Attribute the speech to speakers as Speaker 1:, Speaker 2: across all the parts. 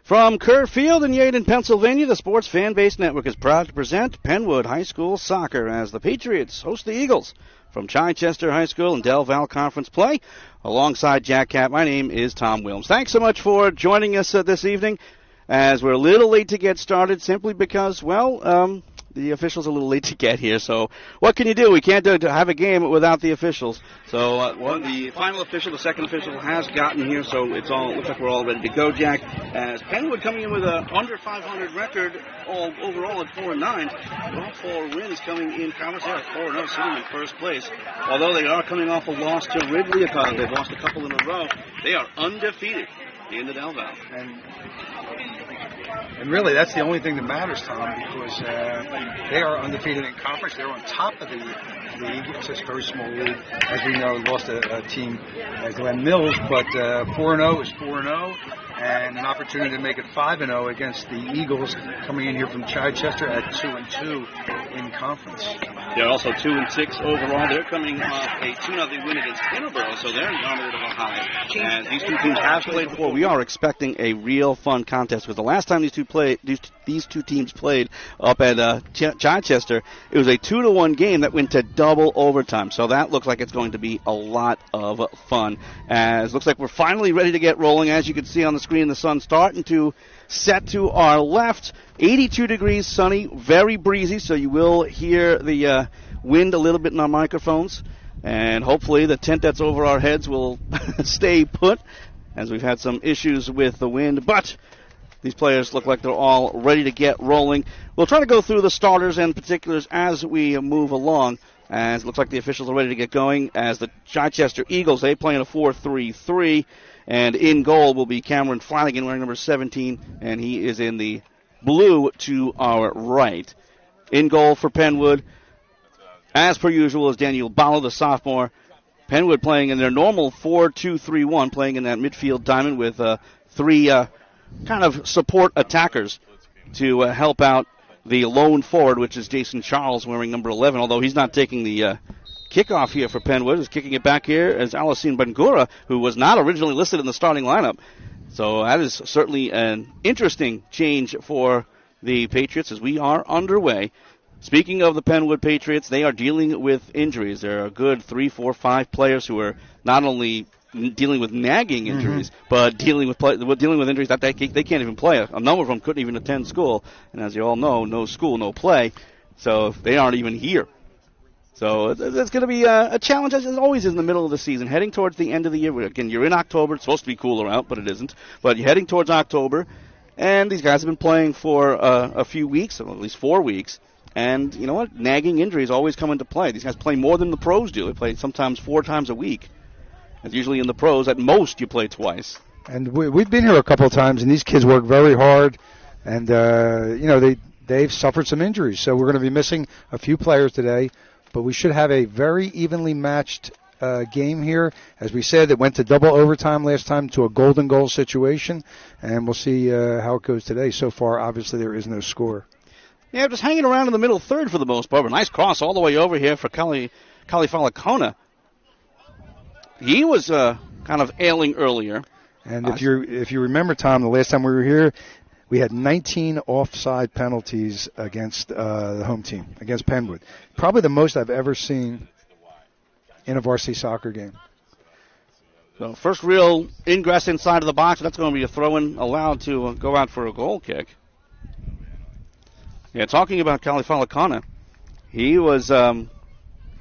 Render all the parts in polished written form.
Speaker 1: From Kerr Field in Yaden, Pennsylvania, the Sports Fan Base Network is proud to present Penwood High School Soccer as the Patriots host the Eagles from Chichester High School in Del Val Conference play. Alongside Jack Cat, my name is Tom Wilms. Thanks so much for joining us this evening, as we're a little late to get started simply because, the officials are a little late to get here. So what can you do? We can't have a game without the officials. So the final official, the second official, has gotten here, so looks like we're all ready to go, Jack. As Penwood coming in with a under 500 record overall at 4-9. All 4 wins coming in conference. They are 4-0, sitting in first place. Although they are coming off a loss to Ridley. They've lost a couple in a row. They are undefeated in the Del Val.
Speaker 2: And really, that's the only thing that matters, Tom, because they are undefeated in conference. They're on top of the league. It's just a very small league. As we know, lost a team, Glen Mills, but 4-0 is 4-0, and an opportunity to make it 5-0 against the Eagles coming in here from Chichester at 2-2 in conference.
Speaker 1: They're also 2-6 overall. They're coming off a 2-0 win against Peterborough, so they're on a bit of a high. And these two teams have played before. We are expecting a real fun contest, because the last time these two teams played up at Chichester, it was a 2-1 game that went to double overtime. So that looks like it's going to be a lot of fun. As looks like we're finally ready to get rolling. As you can see on the screen, the sun's starting to set to our left. 82 degrees, sunny, very breezy, so you will hear the wind a little bit in our microphones. And hopefully the tent that's over our heads will stay put, as we've had some issues with the wind. But these players look like they're all ready to get rolling. We'll try to go through the starters and particulars as we move along, as it looks like the officials are ready to get going. As the Chichester Eagles, they play in a 4-3-3. And in goal will be Cameron Flanagan, wearing number 17, and he is in the blue to our right. In goal for Penwood, as per usual, is Daniel Bala, the sophomore. Penwood playing in their normal 4-2-3-1, playing in that midfield diamond with 3 kind of support attackers to help out the lone forward, which is Jason Charles, wearing number 11, although he's not taking the kickoff here for Penwood. Is kicking it back here as Alasine Bangura, who was not originally listed in the starting lineup. So that is certainly an interesting change for the Patriots as we are underway. Speaking of the Penwood Patriots, they are dealing with injuries. There are a good 3, 4, 5 players who are not only dealing with nagging injuries, but dealing with injuries that they can't even play. A number of them couldn't even attend school. And as you all know, no school, no play. So they aren't even here. So it's going to be a challenge, as it always is in the middle of the season. Heading towards the end of the year. Again, you're in October. It's supposed to be cooler out, but it isn't. But you're heading towards October. And these guys have been playing for a few weeks, or at least 4 weeks. And you know what? Nagging injuries always come into play. These guys play more than the pros do. They play sometimes 4 times a week. And usually in the pros, at most, you play twice.
Speaker 2: And we've been here a couple of times, and these kids work very hard. And, they've suffered some injuries. So we're going to be missing a few players today. But we should have a very evenly matched game here. As we said, it went to double overtime last time to a golden goal situation. And we'll see how it goes today. So far, obviously, there is no score.
Speaker 1: Yeah, just hanging around in the middle third for the most part. A nice cross all the way over here for Kali Falacona. He was kind of ailing earlier.
Speaker 2: And if you remember, Tom, the last time we were here, we had 19 offside penalties against the home team, against Penwood. Probably the most I've ever seen in a varsity soccer game.
Speaker 1: So first real ingress inside of the box. That's going to be a throw-in allowed to go out for a goal kick. Yeah, talking about Kalifalakana, he was, I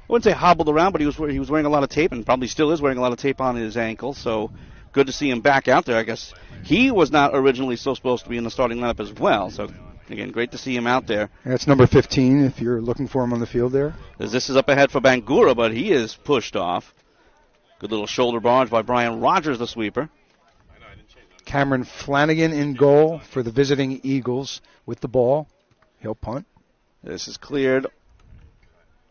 Speaker 1: wouldn't say hobbled around, but he was wearing a lot of tape, and probably still is wearing a lot of tape on his ankle, so good to see him back out there. I guess he was not originally so supposed to be in the starting lineup as well, so again, great to see him out there.
Speaker 2: That's number 15 if you're looking for him on the field there.
Speaker 1: As this is up ahead for Bangura, but he is pushed off. Good little shoulder barge by Brian Rogers, the sweeper.
Speaker 2: Cameron Flanagan in goal for the visiting Eagles with the ball. He'll punt.
Speaker 1: This is cleared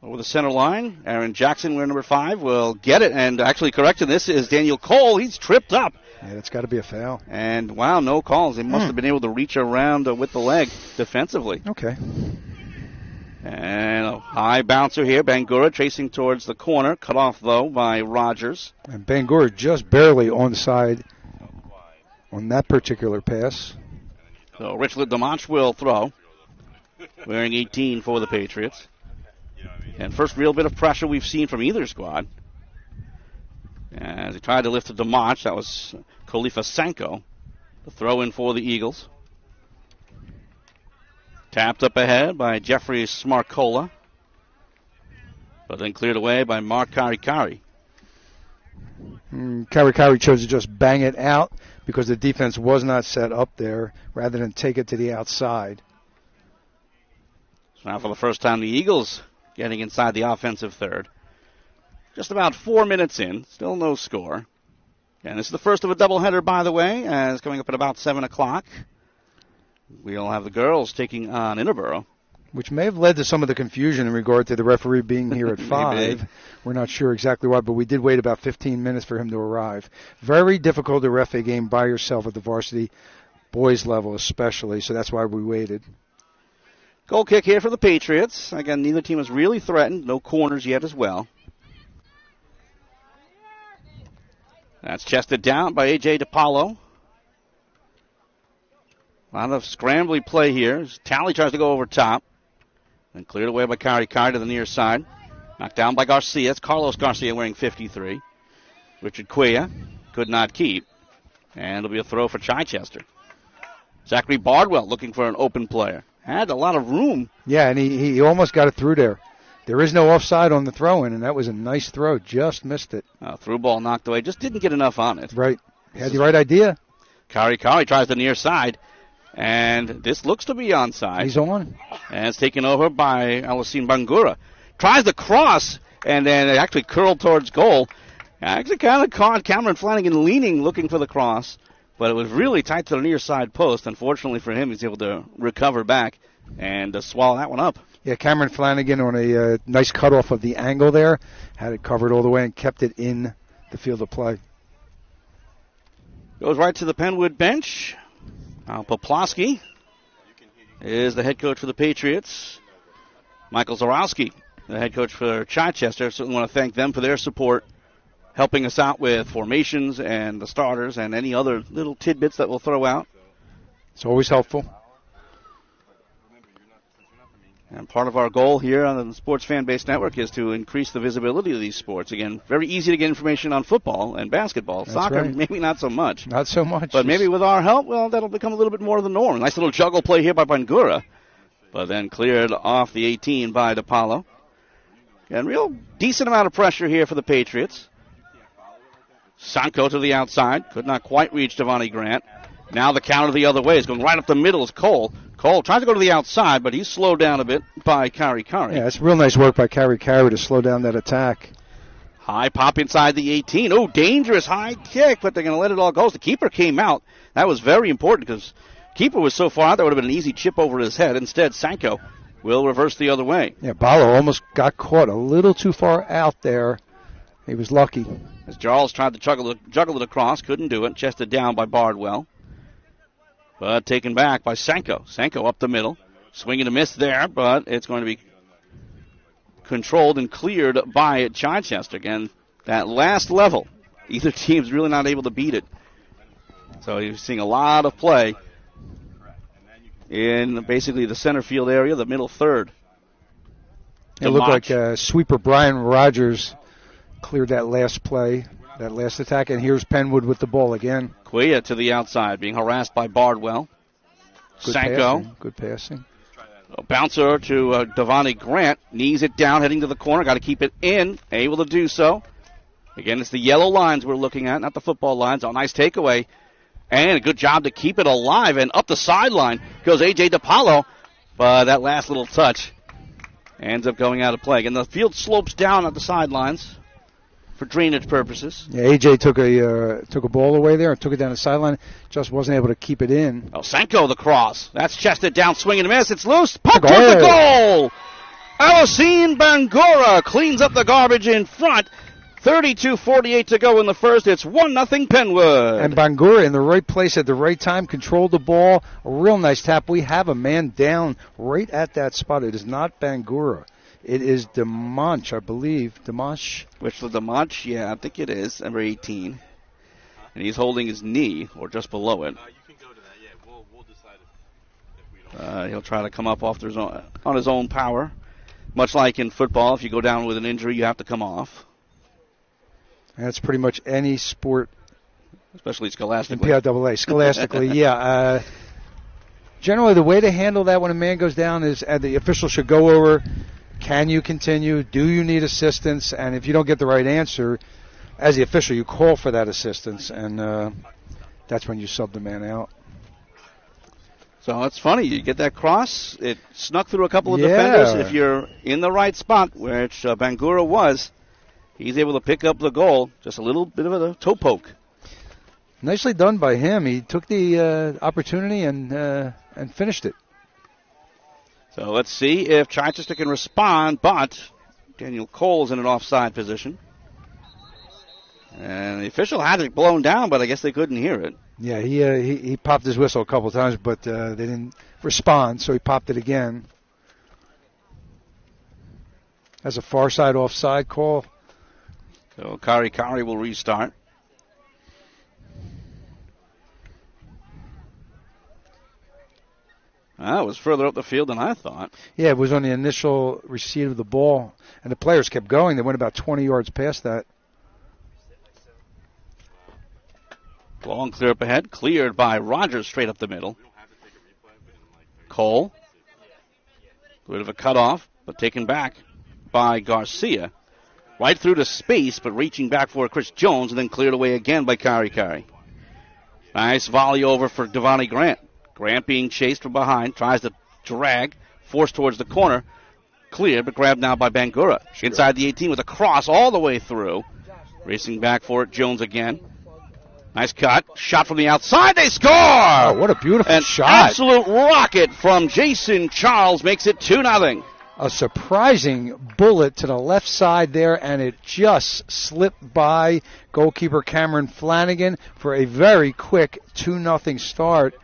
Speaker 1: over the center line. Aaron Jackson, wearing number 5, will get it. And actually correcting this is Daniel Cole. He's tripped up.
Speaker 2: Yeah, that's got to be a foul.
Speaker 1: And, wow, no calls. They must have been able to reach around with the leg defensively.
Speaker 2: Okay.
Speaker 1: And a high bouncer here. Bangura chasing towards the corner. Cut off, though, by Rogers.
Speaker 2: And Bangura just barely onside on that particular pass.
Speaker 1: So Richland DeMonch will throw, wearing 18 for the Patriots. And first real bit of pressure we've seen from either squad. As he tried to lift to DeMonch, that was Khalifa Sanko. The throw in for the Eagles. Tapped up ahead by Jeffrey Smarcola. But then cleared away by Mark Karikari.
Speaker 2: Karikari chose to just bang it out because the defense was not set up there rather than take it to the outside.
Speaker 1: So now for the first time, the Eagles getting inside the offensive third. Just about 4 minutes in, still no score. And this is the first of a doubleheader, by the way, as coming up at about 7 o'clock. We'll have the girls taking on Interboro.
Speaker 2: Which may have led to some of the confusion in regard to the referee being here at 5. We're not sure exactly why, but we did wait about 15 minutes for him to arrive. Very difficult to ref a game by yourself at the varsity boys level especially, so that's why we waited.
Speaker 1: Goal kick here for the Patriots. Again, neither team has really threatened. No corners yet as well. That's chested down by A.J. DiPaolo. A lot of scrambly play here. Talley tries to go over top. Then cleared away by Karikari to the near side. Knocked down by Garcia. It's Carlos Garcia wearing 53. Richard Quia could not keep. And it'll be a throw for Chichester. Zachary Bardwell looking for an open player. Had a lot of room.
Speaker 2: Yeah, and he almost got it through there. There is no offside on the throw-in, and that was a nice throw. Just missed it.
Speaker 1: Through ball knocked away. Just didn't get enough on it.
Speaker 2: Right. Had the right idea.
Speaker 1: Karikari tries the near side. And this looks to be onside.
Speaker 2: He's on.
Speaker 1: And it's taken over by Alassine Bangura. Tries the cross, and then it actually curled towards goal. Actually kind of caught Cameron Flanagan leaning, looking for the cross. But it was really tight to the near side post. Unfortunately for him, he's able to recover back and swallow that one up.
Speaker 2: Yeah, Cameron Flanagan on a nice cutoff of the angle there. Had it covered all the way and kept it in the field of play.
Speaker 1: Goes right to the Penwood bench. Poplawski is the head coach for the Patriots. Michael Zarowski, the head coach for Chichester. Certainly want to thank them for their support, helping us out with formations and the starters and any other little tidbits that we'll throw out.
Speaker 2: It's always helpful.
Speaker 1: And part of our goal here on the Sports Fan Base Network is to increase the visibility of these sports. Again, very easy to get information on football and basketball.
Speaker 2: That's
Speaker 1: Soccer,
Speaker 2: right.
Speaker 1: maybe not so much.
Speaker 2: Not so much.
Speaker 1: But maybe with our help, well, that'll become a little bit more of the norm. Nice little juggle play here by Bangura. But then cleared off the 18 by DiPaolo. And real decent amount of pressure here for the Patriots. Sanko to the outside. Could not quite reach Devontae Grant. Now the counter the other way. It's going right up the middle is Cole. Cole tries to go to the outside, but he's slowed down a bit by Karikari.
Speaker 2: Yeah, it's real nice work by Karikari to slow down that attack.
Speaker 1: High pop inside the 18. Oh, dangerous high kick, but they're going to let it all go. The keeper came out. That was very important because keeper was so far out there would have been an easy chip over his head. Instead, Sanko will reverse the other way.
Speaker 2: Yeah, Balo almost got caught a little too far out there. He was lucky.
Speaker 1: As Charles tried to juggle it across, couldn't do it. Chested down by Bardwell. But taken back by Sanko. Sanko up the middle. Swinging a miss there, but it's going to be controlled and cleared by Chichester. Again, that last level, either team's really not able to beat it. So you're seeing a lot of play in basically the center field area, the middle third.
Speaker 2: It looked like sweeper Brian Rogers cleared that last play, that last attack, and here's Penwood with the ball again.
Speaker 1: Quia to the outside, being harassed by Bardwell.
Speaker 2: Good
Speaker 1: Sanko.
Speaker 2: Passing. Good passing.
Speaker 1: A bouncer to Devontae Grant. Knees it down, heading to the corner. Got to keep it in. Able to do so. Again, it's the yellow lines we're looking at, not the football lines. Oh, nice takeaway. And a good job to keep it alive. And up the sideline goes A.J. DiPaolo. But that last little touch ends up going out of play. And the field slopes down at the sidelines for drainage purposes.
Speaker 2: Yeah, A.J. took a ball away there and took it down the sideline. Just wasn't able to keep it in.
Speaker 1: Oh, Sanko the cross. That's chested down, swing and a miss. It's loose. Puck to the goal. Alassine Bangura cleans up the garbage in front. 32:48 to go in the first. It's 1-0 Penwood.
Speaker 2: And Bangura in the right place at the right time, controlled the ball. A real nice tap. We have a man down right at that spot. It is not Bangura. It is DeMonch, I believe. DeMonch?
Speaker 1: Which was DeMonch? Yeah, I think it is. Number 18. and he's holding his knee or just below it.
Speaker 3: You can go to that. Yeah, we'll decide if we don't.
Speaker 1: He'll try to come up on his own power. Much like in football, if you go down with an injury, you have to come off.
Speaker 2: That's pretty much any sport.
Speaker 1: Especially scholastically.
Speaker 2: In PIAA. Scholastically, yeah. Generally, the way to handle that when a man goes down is the official should go over, can you continue? Do you need assistance? And if you don't get the right answer, as the official, you call for that assistance, and that's when you sub the man out.
Speaker 1: So it's funny. You get that cross. It snuck through a couple of defenders. If you're in the right spot, which Bangura was, he's able to pick up the goal. Just a little bit of a toe poke.
Speaker 2: Nicely done by him. He took the opportunity and finished it.
Speaker 1: So let's see if Chichester can respond, but Daniel Cole's in an offside position. And the official had it blown down, but I guess they couldn't hear it.
Speaker 2: Yeah, he popped his whistle a couple of times, but they didn't respond, so he popped it again. That's a far side offside call.
Speaker 1: So Kari will restart. That was further up the field than I thought.
Speaker 2: Yeah, it was on the initial receipt of the ball, and the players kept going. They went about 20 yards past that.
Speaker 1: Long clear up ahead, cleared by Rogers straight up the middle. Cole, a bit of a cutoff, but taken back by Garcia. Right through to space, but reaching back for Chris Jones, and then cleared away again by Kari. Nice volley over for Devontae Grant. Grant being chased from behind, tries to drag, forced towards the corner. Cleared, but grabbed now by Bangura. Inside the 18 with a cross all the way through. Racing back for it, Jones again. Nice cut. Shot from the outside. They score!
Speaker 2: Oh, what a beautiful shot.
Speaker 1: An absolute rocket from Jason Charles makes it 2-0.
Speaker 2: A surprising bullet to the left side there, and it just slipped by goalkeeper Cameron Flanagan for a very quick 2-0 start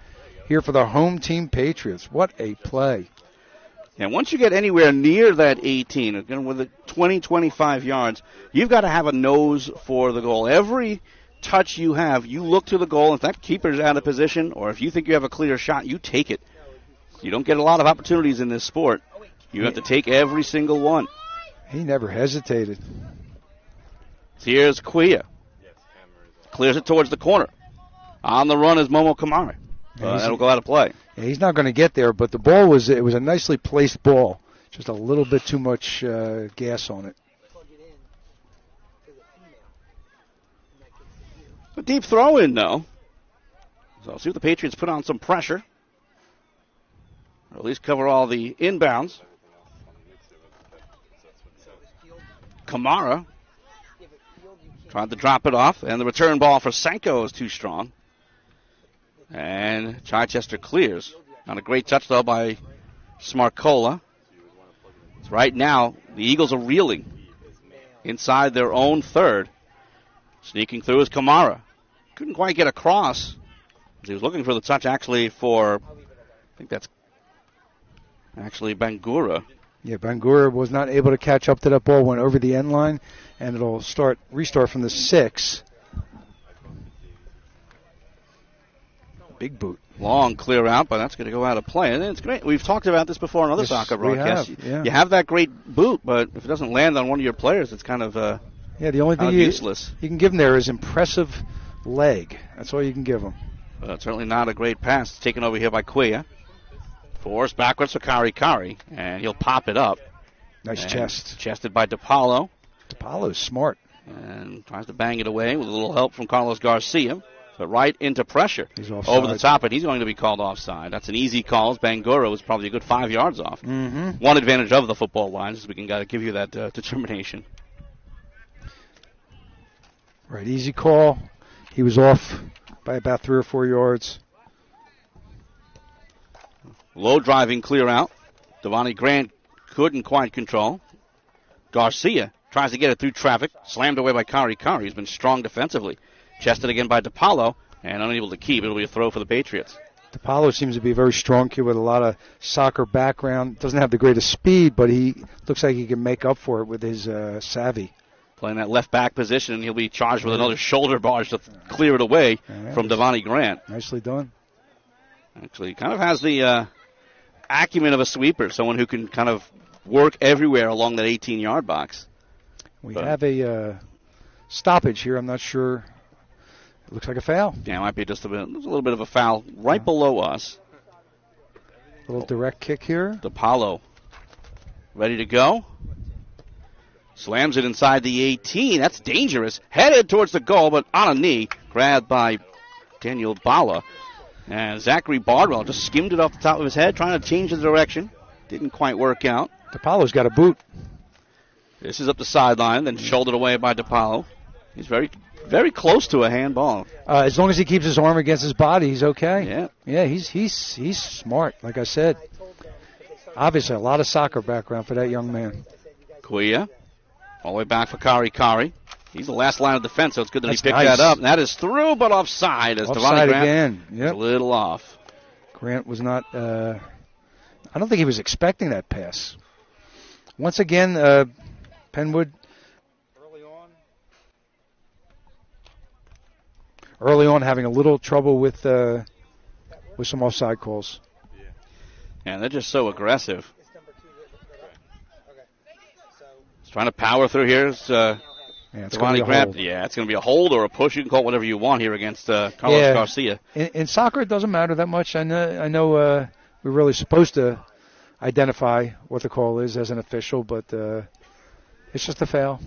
Speaker 2: here for the home team Patriots. What a play.
Speaker 1: And once you get anywhere near that 18, again with the 20-25 yards, you've got to have a nose for the goal. Every touch you have, you look to the goal. If that keeper's out of position or if you think you have a clear shot, you take it. You don't get a lot of opportunities in this sport. You have to take every single one.
Speaker 2: He never hesitated.
Speaker 1: Here's Quia. Clears it towards the corner. On the run is Momo Kamara. That'll go out of play.
Speaker 2: Yeah, he's not going to get there, but the ball was a nicely placed ball. Just a little bit too much gas on it.
Speaker 1: A deep throw in, though. So see if the Patriots put on some pressure. Or at least cover all the inbounds. Kamara tried to drop it off, and the return ball for Sanko is too strong. And Chichester clears. Not a great touch, though, by Smarcola. Right now, the Eagles are reeling inside their own third. Sneaking through is Kamara. Couldn't quite get across. He was looking for the touch actually for, I think that's actually Bangura.
Speaker 2: Yeah, Bangura was not able to catch up to that ball, went over the end line, and it'll restart from the 6. Big boot.
Speaker 1: Long clear out, but that's going to go out of play. And it's great. We've talked about this before on other soccer broadcasts.
Speaker 2: Yeah.
Speaker 1: You have that great boot, but if it doesn't land on one of your players, it's kind of
Speaker 2: the only thing
Speaker 1: useless.
Speaker 2: You can give him there is impressive leg. That's all you can give him.
Speaker 1: Certainly not a great pass. It's taken over here by Quia. Forced backwards for Kari, and he'll pop it up.
Speaker 2: Nice chest.
Speaker 1: Chested by DePaulo.
Speaker 2: DePaulo's smart.
Speaker 1: And tries to bang it away with a little help from Carlos Garcia. But right into pressure.
Speaker 2: He's offside.
Speaker 1: Over the top, and he's going to be called offside. That's an easy call. Bangura was probably a good 5 yards off.
Speaker 2: Mm-hmm.
Speaker 1: One advantage of the football lines is we can give you that determination.
Speaker 2: Right, easy call. He was off by about 3 or 4 yards.
Speaker 1: Low driving clear out. Devontae Grant couldn't quite control. Garcia tries to get it through traffic. Slammed away by Kari. He's been strong defensively. Chested again by DePaulo, and unable to keep. It'll be a throw for the Patriots.
Speaker 2: DePaulo seems to be a very strong kid with a lot of soccer background. Doesn't have the greatest speed, but he looks like he can make up for it with his savvy.
Speaker 1: playing that left back position, and he'll be charged with another shoulder barge to clear it away from Devontae Grant.
Speaker 2: Nicely done.
Speaker 1: Actually, kind of has the acumen of a sweeper, someone who can kind of work everywhere along that 18-yard box.
Speaker 2: We have a stoppage here. I'm not sure. It looks like a foul.
Speaker 1: Yeah, it might be just a little bit of a foul right below us.
Speaker 2: A little direct kick here.
Speaker 1: DePaulo ready to go. Slams it inside the 18. That's dangerous. Headed towards the goal, but on a knee. Grabbed by Daniel Bala. And Zachary Bardwell just skimmed it off the top of his head, trying to change the direction. Didn't quite work out.
Speaker 2: DePaulo's got a boot.
Speaker 1: This is up the sideline, then shouldered away by DePaulo. He's very, very close to a handball.
Speaker 2: As long as he keeps his arm against his body, he's okay.
Speaker 1: Yeah.
Speaker 2: Yeah, he's smart, like I said. Obviously, a lot of soccer background for that young man.
Speaker 1: Kuya, all the way back for Kari. He's the last line of defense, so it's good that he picked
Speaker 2: nice.
Speaker 1: that up. And that is through, but offside. As
Speaker 2: Offside
Speaker 1: Grant
Speaker 2: again. Yep.
Speaker 1: a little off.
Speaker 2: Grant was not. I don't think he was expecting that pass. Once again, Penwood early on having a little trouble with some offside calls.
Speaker 1: And they're just so aggressive. He's trying to power through here. It's Devontae Grant. Yeah, it's going to be a hold or a push. You can call it whatever you want here against Carlos Garcia.
Speaker 2: In soccer, it doesn't matter that much. I know we're really supposed to identify what the call is as an official, but it's just a foul.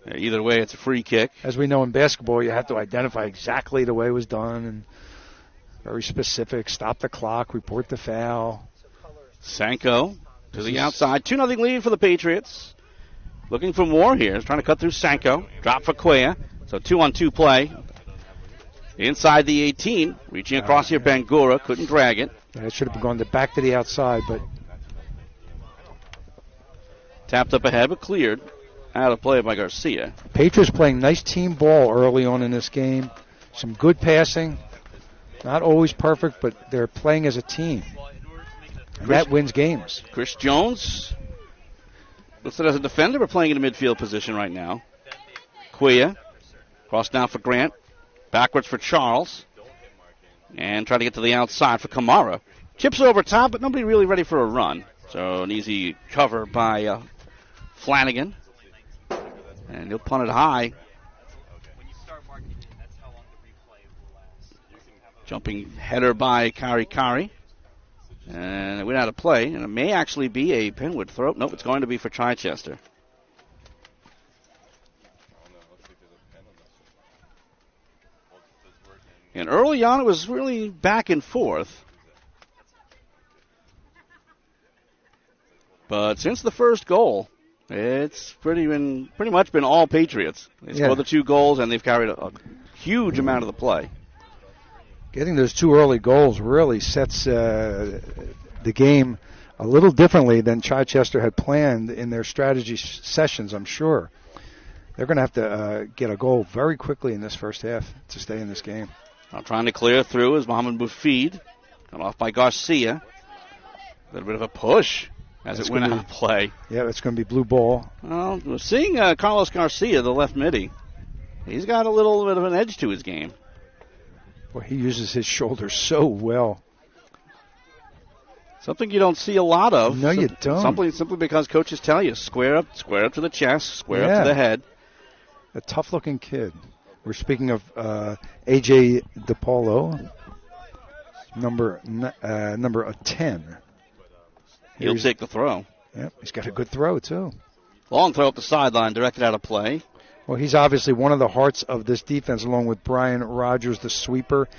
Speaker 1: Yeah, either way, it's a free kick.
Speaker 2: As we know in basketball, you have to identify exactly the way it was done and very specific. Stop the clock, report the foul.
Speaker 1: Sanko to the outside. 2-0 lead for the Patriots. Looking for more here. Trying to cut through Sanko. Drop for Cuellar. So 2-on-2 play. Inside the 18. Reaching across here, Bangura. Couldn't drag it.
Speaker 2: Yeah, it should have gone back to the outside, but
Speaker 1: tapped up ahead, but cleared. Out of play by Garcia.
Speaker 2: Patriots playing nice team ball early on in this game. Some good passing. Not always perfect, but they're playing as a team. And that wins games.
Speaker 1: Chris Jones, listed as a defender, but playing in a midfield position right now. Cuellar, cross down for Grant. Backwards for Charles. And trying to get to the outside for Kamara. Chips over top, but nobody really ready for a run. So an easy cover by Flanagan. And he'll punt it high. Jumping header by Kari. And it went out of play. And it may actually be a Penwood throw. Nope, it's going to be for Chichester. And early on, it was really back and forth. But since the first goal, it's pretty much been all Patriots. They scored the 2 goals, and they've carried a huge amount of the play.
Speaker 2: Getting those 2 early goals really sets the game a little differently than Chichester had planned in their strategy sessions, I'm sure. They're going to have to get a goal very quickly in this first half to stay in this game.
Speaker 1: Now trying to clear through is Mohamed Boufid. Cut off by Garcia. A little bit of a push as it went out of play.
Speaker 2: Yeah, it's going to be blue ball.
Speaker 1: Well, we're seeing Carlos Garcia, the left midi. He's got a little bit of an edge to his game.
Speaker 2: Well, he uses his shoulders so well.
Speaker 1: Something you don't see a lot of.
Speaker 2: No, you don't.
Speaker 1: Simply because coaches tell you, square up to the chest, square up to the head.
Speaker 2: A tough-looking kid. We're speaking of A.J. DePaulo, number 10.
Speaker 1: He'll take the throw.
Speaker 2: Yep, he's got a good throw, too.
Speaker 1: Long throw up the sideline, directed out of play.
Speaker 2: Well, he's obviously one of the hearts of this defense, along with Brian Rogers, the sweeper,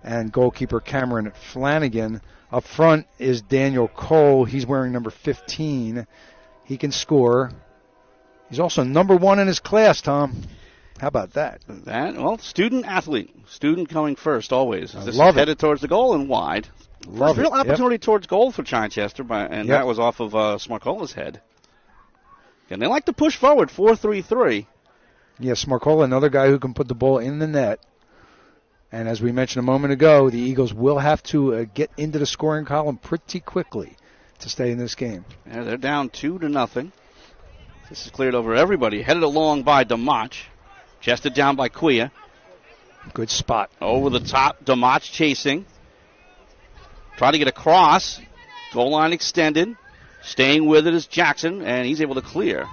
Speaker 2: and goalkeeper Cameron Flanagan. Up front is Daniel Cole. He's wearing number 15. He can He's also number 1 in his class, Tom. How about that?
Speaker 1: Student athlete. Student coming first always.
Speaker 2: I love it.
Speaker 1: Headed towards the goal and wide.
Speaker 2: Love
Speaker 1: Real
Speaker 2: it.
Speaker 1: opportunity towards goal for Chichester, and that was off of Smarcola's head. And they like to push forward, 4-3-3.
Speaker 2: Yes, Smarcola, another guy who can put the ball in the net. And as we mentioned a moment ago, the Eagles will have to get into the scoring column pretty quickly to stay in this game.
Speaker 1: Yeah, they're down 2-0. This is cleared over everybody. Headed along by DeMach. Chested down by Quia.
Speaker 2: Good spot.
Speaker 1: Over the top, DeMach chasing. Try to get across. Goal line extended. Staying with it is Jackson, and he's able to clear.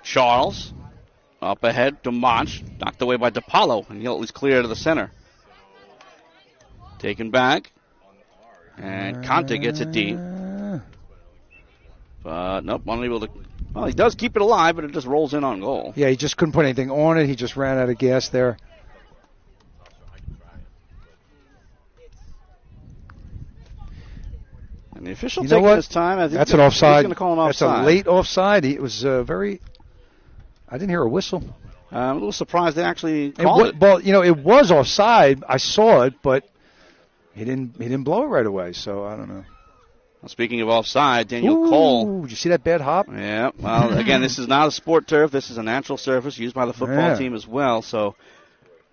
Speaker 1: Charles up ahead. DeMach knocked away by DePaulo, and he'll at least clear to the center. Taken back. And Conte gets it deep. But nope, unable to. Well, he does keep it alive, but it just rolls in on goal.
Speaker 2: Yeah, he just couldn't put anything on it. He just ran out of gas there.
Speaker 1: And the official taking his time. I think
Speaker 2: that's an offside.
Speaker 1: He's going to call an offside.
Speaker 2: That's a late offside. It was very. I didn't hear a whistle.
Speaker 1: I'm a little surprised they actually called it.
Speaker 2: Well, it was offside. I saw it, but he didn't blow it right away. So I don't know.
Speaker 1: Well, speaking of offside, Daniel Cole.
Speaker 2: Did you see that bad hop?
Speaker 1: Yeah. Well, again, this is not a sport turf. This is a natural surface used by the football team as well. So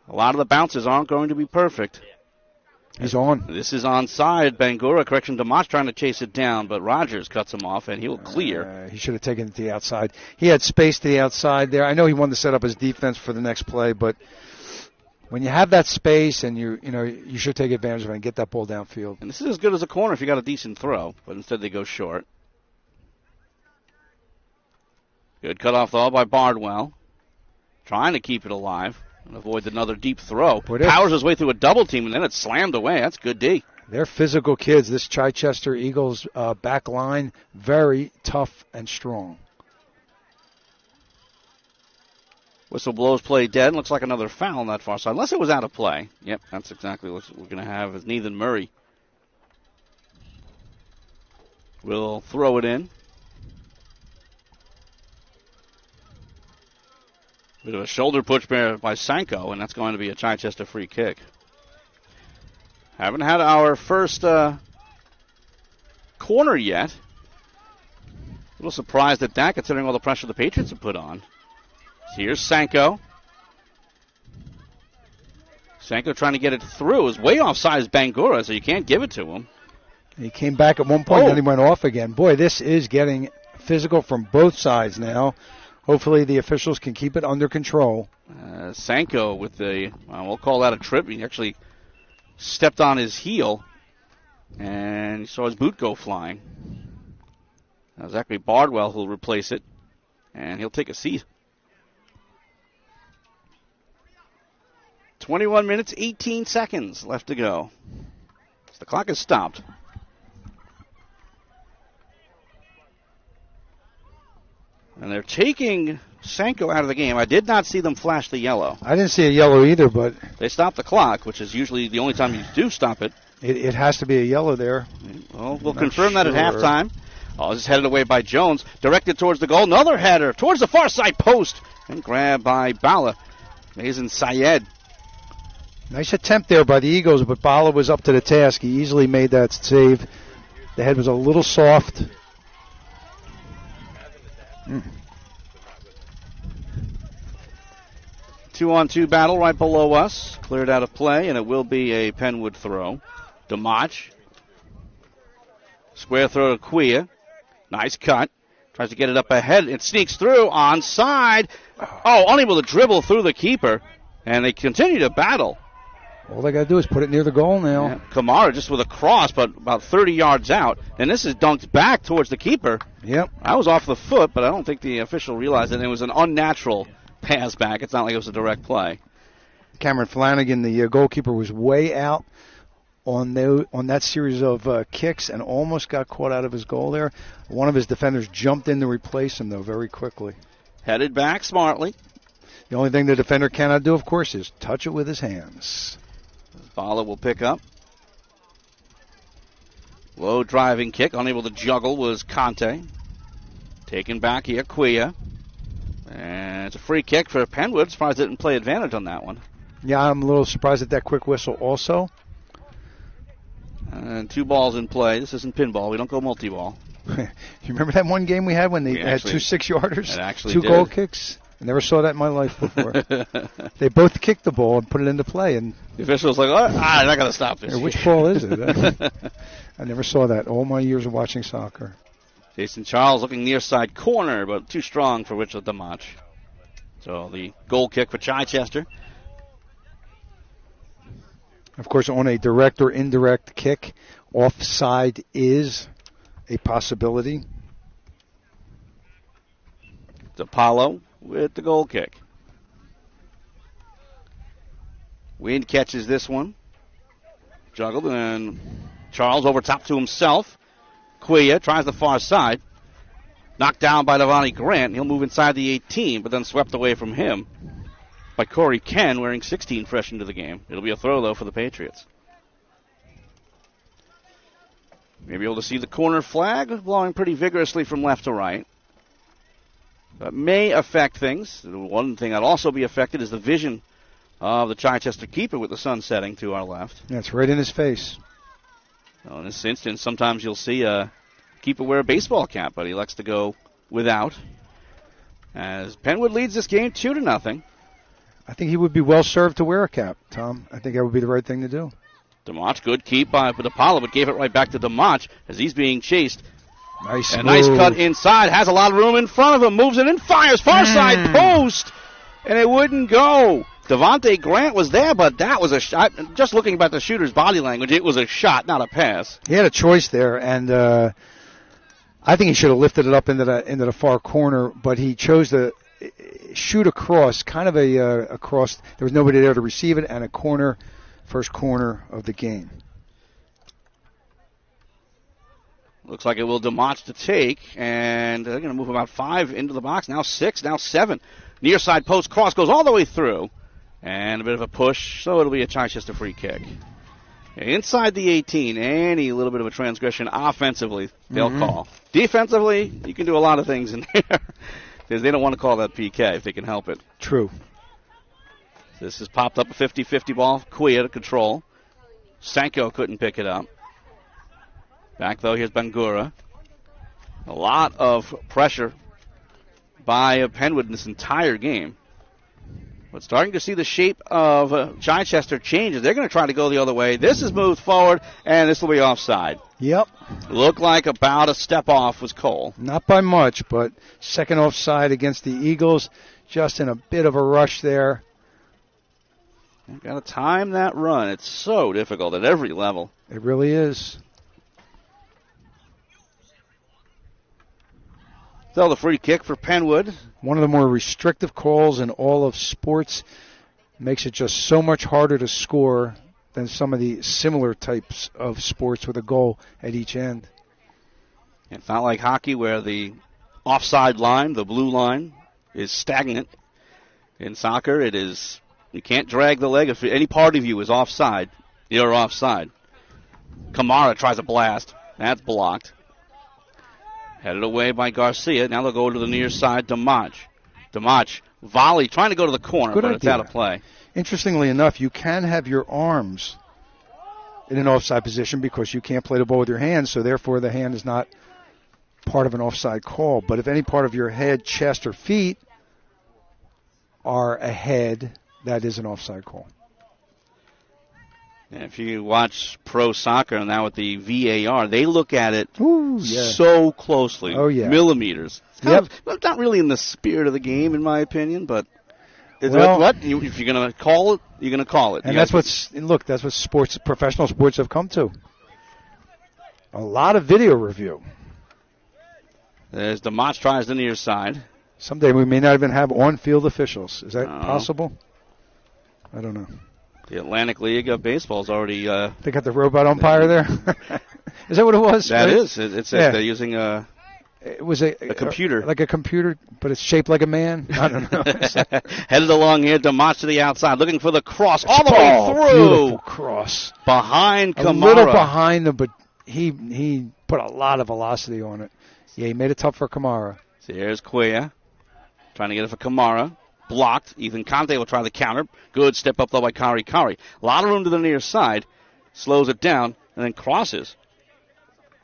Speaker 1: a lot of the bounces aren't going to be perfect.
Speaker 2: He's on.
Speaker 1: This is onside. Bangura, correction, DeMach trying to chase it down, but Rogers cuts him off, and he'll clear.
Speaker 2: He should have taken it to the outside. He had space to the outside there. I know he wanted to set up his defense for the next play, but when you have that space and you should take advantage of it and get that ball downfield.
Speaker 1: And this is as good as a corner if you got a decent throw, but instead they go short. Good cutoff though by Bardwell. Trying to keep it alive and avoid another deep throw. Powers his way through a double team, and then it's slammed away. That's good D.
Speaker 2: They're physical kids. This Chichester Eagles back line, very tough and strong.
Speaker 1: Whistle blows play dead. Looks like another foul on that far side, unless it was out of play. Yep, that's exactly what we're going to have, is Nathan Murray will throw it in. Bit of a shoulder push by Sanko, and that's going to be a Chichester free kick. Haven't had our first corner yet. A little surprised at that, considering all the pressure the Patriots have put on. Here's Sanko. Sanko trying to get it through. Is way offside as Bangura, so you can't give it to him.
Speaker 2: He came back at one point, and then he went off again. Boy, this is getting physical from both sides now. Hopefully the officials can keep it under control.
Speaker 1: Sanko with we'll call that a trip. He actually stepped on his heel, and he saw his boot go flying. Now Zachary Bardwell will replace it, and he'll take a seat. 21 minutes, 18 seconds left to go. So the clock has stopped. And they're taking Sanko out of the game. I did not see them flash the yellow.
Speaker 2: I didn't see a yellow either, but
Speaker 1: they stopped the clock, which is usually the only time you do stop it.
Speaker 2: It has to be a yellow there.
Speaker 1: Well, we'll confirm that at halftime. Oh, this is headed away by Jones. Directed towards the goal. Another header towards the far side post. And grabbed by Bala. Mazen Syed.
Speaker 2: Nice attempt there by the Eagles, but Bala was up to the task. He easily made that save. The head was a little soft.
Speaker 1: 2-on-2 battle right below us. Cleared out of play, and it will be a Penwood throw. DeMach. Square throw to Quia. Nice cut. Tries to get it up ahead. It sneaks through. Onside. Oh, unable to dribble through the keeper. And they continue to battle.
Speaker 2: All they got to do is put it near the goal now.
Speaker 1: Yeah. Kamara just with a cross, but about 30 yards out. And this is dunked back towards the keeper.
Speaker 2: Yep.
Speaker 1: I was off the foot, but I don't think the official realized that it was an unnatural pass back. It's not like it was a direct play.
Speaker 2: Cameron Flanagan, the goalkeeper, was way out on that series of kicks and almost got caught out of his goal there. One of his defenders jumped in to replace him, though, very quickly.
Speaker 1: Headed back smartly.
Speaker 2: The only thing the defender cannot do, of course, is touch it with his hands.
Speaker 1: Bala will pick up. Low driving kick. Unable to juggle was Conte. Taken back here, Quia. And it's a free kick for Penwood. Surprised they didn't play advantage on that one.
Speaker 2: Yeah, I'm a little surprised at that quick whistle also.
Speaker 1: And 2 balls in play. This isn't pinball. We don't go multi-ball.
Speaker 2: You remember that one game we had when they had 2 6-yarders? 2 goal kicks? I never saw that in my life before. They both kicked the ball and put it into play. And
Speaker 1: the official was like, I'm not going to stop this.
Speaker 2: Which ball is it? I never saw that all my years of watching soccer.
Speaker 1: Jason Charles looking near side corner, but too strong for Richard DeMach. So the goal kick for Chichester.
Speaker 2: Of course, on a direct or indirect kick, offside is a possibility.
Speaker 1: DiPaolo with the goal kick. Wind catches this one. Juggled, and Charles over top to himself. Quia tries the far side. Knocked down by Devontae Grant. He'll move inside the 18, but then swept away from him by Corey Ken, wearing 16 fresh into the game. It'll be a throw, though, for the Patriots. Maybe able to see the corner flag blowing pretty vigorously from left to right. That may affect things. One thing that'll also be affected is the vision of the Chichester keeper with the sun setting to our left.
Speaker 2: That's right in his face.
Speaker 1: Well, in this instance, sometimes you'll see a keeper wear a baseball cap, but he elects to go without. As Penwood leads this game 2-0.
Speaker 2: I think he would be well served to wear a cap, Tom. I think that would be the right thing to do.
Speaker 1: DeMach, good keep by DiPaolo, but gave it right back to DeMach as he's being chased.
Speaker 2: Nice
Speaker 1: move. Nice cut inside, has a lot of room in front of him, moves it in, fires, far side post, and it wouldn't go. Devontae Grant was there, but that was a shot. Just looking about the shooter's body language, it was a shot, not a pass.
Speaker 2: He had a choice there, and I think he should have lifted it up into the far corner, but he chose to shoot across, kind of a cross. There was nobody there to receive it, and a corner, first corner of the game.
Speaker 1: Looks like it will DeMach to take, and they're going to move about 5 into the box. Now 6, now 7. Near side post cross goes all the way through, and a bit of a push, so it'll be a Chichester free kick. Inside the 18, any little bit of a transgression offensively, they'll call. Defensively, you can do a lot of things in there. Because they don't want to call that PK if they can help it.
Speaker 2: True.
Speaker 1: This has popped up a 50-50 ball. Quia to control. Sanko couldn't pick it up. Back, though, here's Bangura. A lot of pressure by Penwood in this entire game. But starting to see the shape of Chichester changes. They're going to try to go the other way. This is moved forward, and this will be offside.
Speaker 2: Yep.
Speaker 1: Looked like about a step off was Cole.
Speaker 2: Not by much, but second offside against the Eagles. Just in a bit of a rush there.
Speaker 1: You've got to time that run. It's so difficult at every level.
Speaker 2: It really is.
Speaker 1: So the free kick for Penwood.
Speaker 2: One of the more restrictive calls in all of sports. Makes it just so much harder to score than some of the similar types of sports with a goal at each end.
Speaker 1: It's not like hockey where the offside line, the blue line, is stagnant. In soccer, it is, you can't drag the leg. If any part of you is offside, you're offside. Kamara tries a blast. That's blocked. Headed away by Garcia. Now they'll go to the near side. DeMach. DeMach, volley, trying to go to the corner,
Speaker 2: Good
Speaker 1: but
Speaker 2: idea.
Speaker 1: It's out of play.
Speaker 2: Interestingly enough, you can have your arms in an offside position because you can't play the ball with your hands, so therefore the hand is not part of an offside call. But if any part of your head, chest, or feet are ahead, that is an offside call.
Speaker 1: And if you watch pro soccer now with the VAR, they look at it
Speaker 2: yeah.
Speaker 1: so closely.
Speaker 2: Oh, yeah.
Speaker 1: Millimeters. It's kind of, not really in the spirit of the game, in my opinion, but if you're going to call it, you're going to call it.
Speaker 2: And that's what sports, professional sports have come to. A lot of video review.
Speaker 1: There's DeMach tries the near side.
Speaker 2: Someday we may not even have on-field officials. Is that possible? I don't know.
Speaker 1: The Atlantic League of Baseball is already...
Speaker 2: they got the robot umpire there? Is that what it was?
Speaker 1: That is. It says they're using a computer.
Speaker 2: Like a computer, but it's shaped like a man? I don't know.
Speaker 1: Headed along here, DeMach to the outside, looking for the cross all the way through.
Speaker 2: Beautiful cross.
Speaker 1: Behind Kamara.
Speaker 2: A little behind him, but he put a lot of velocity on it. Yeah, he made it tough for Kamara.
Speaker 1: So here's Quia trying to get it for Kamara. Blocked. Ethan Conte will try the counter. Good step up, though, by Kari. A lot of room to the near side. Slows it down and then crosses.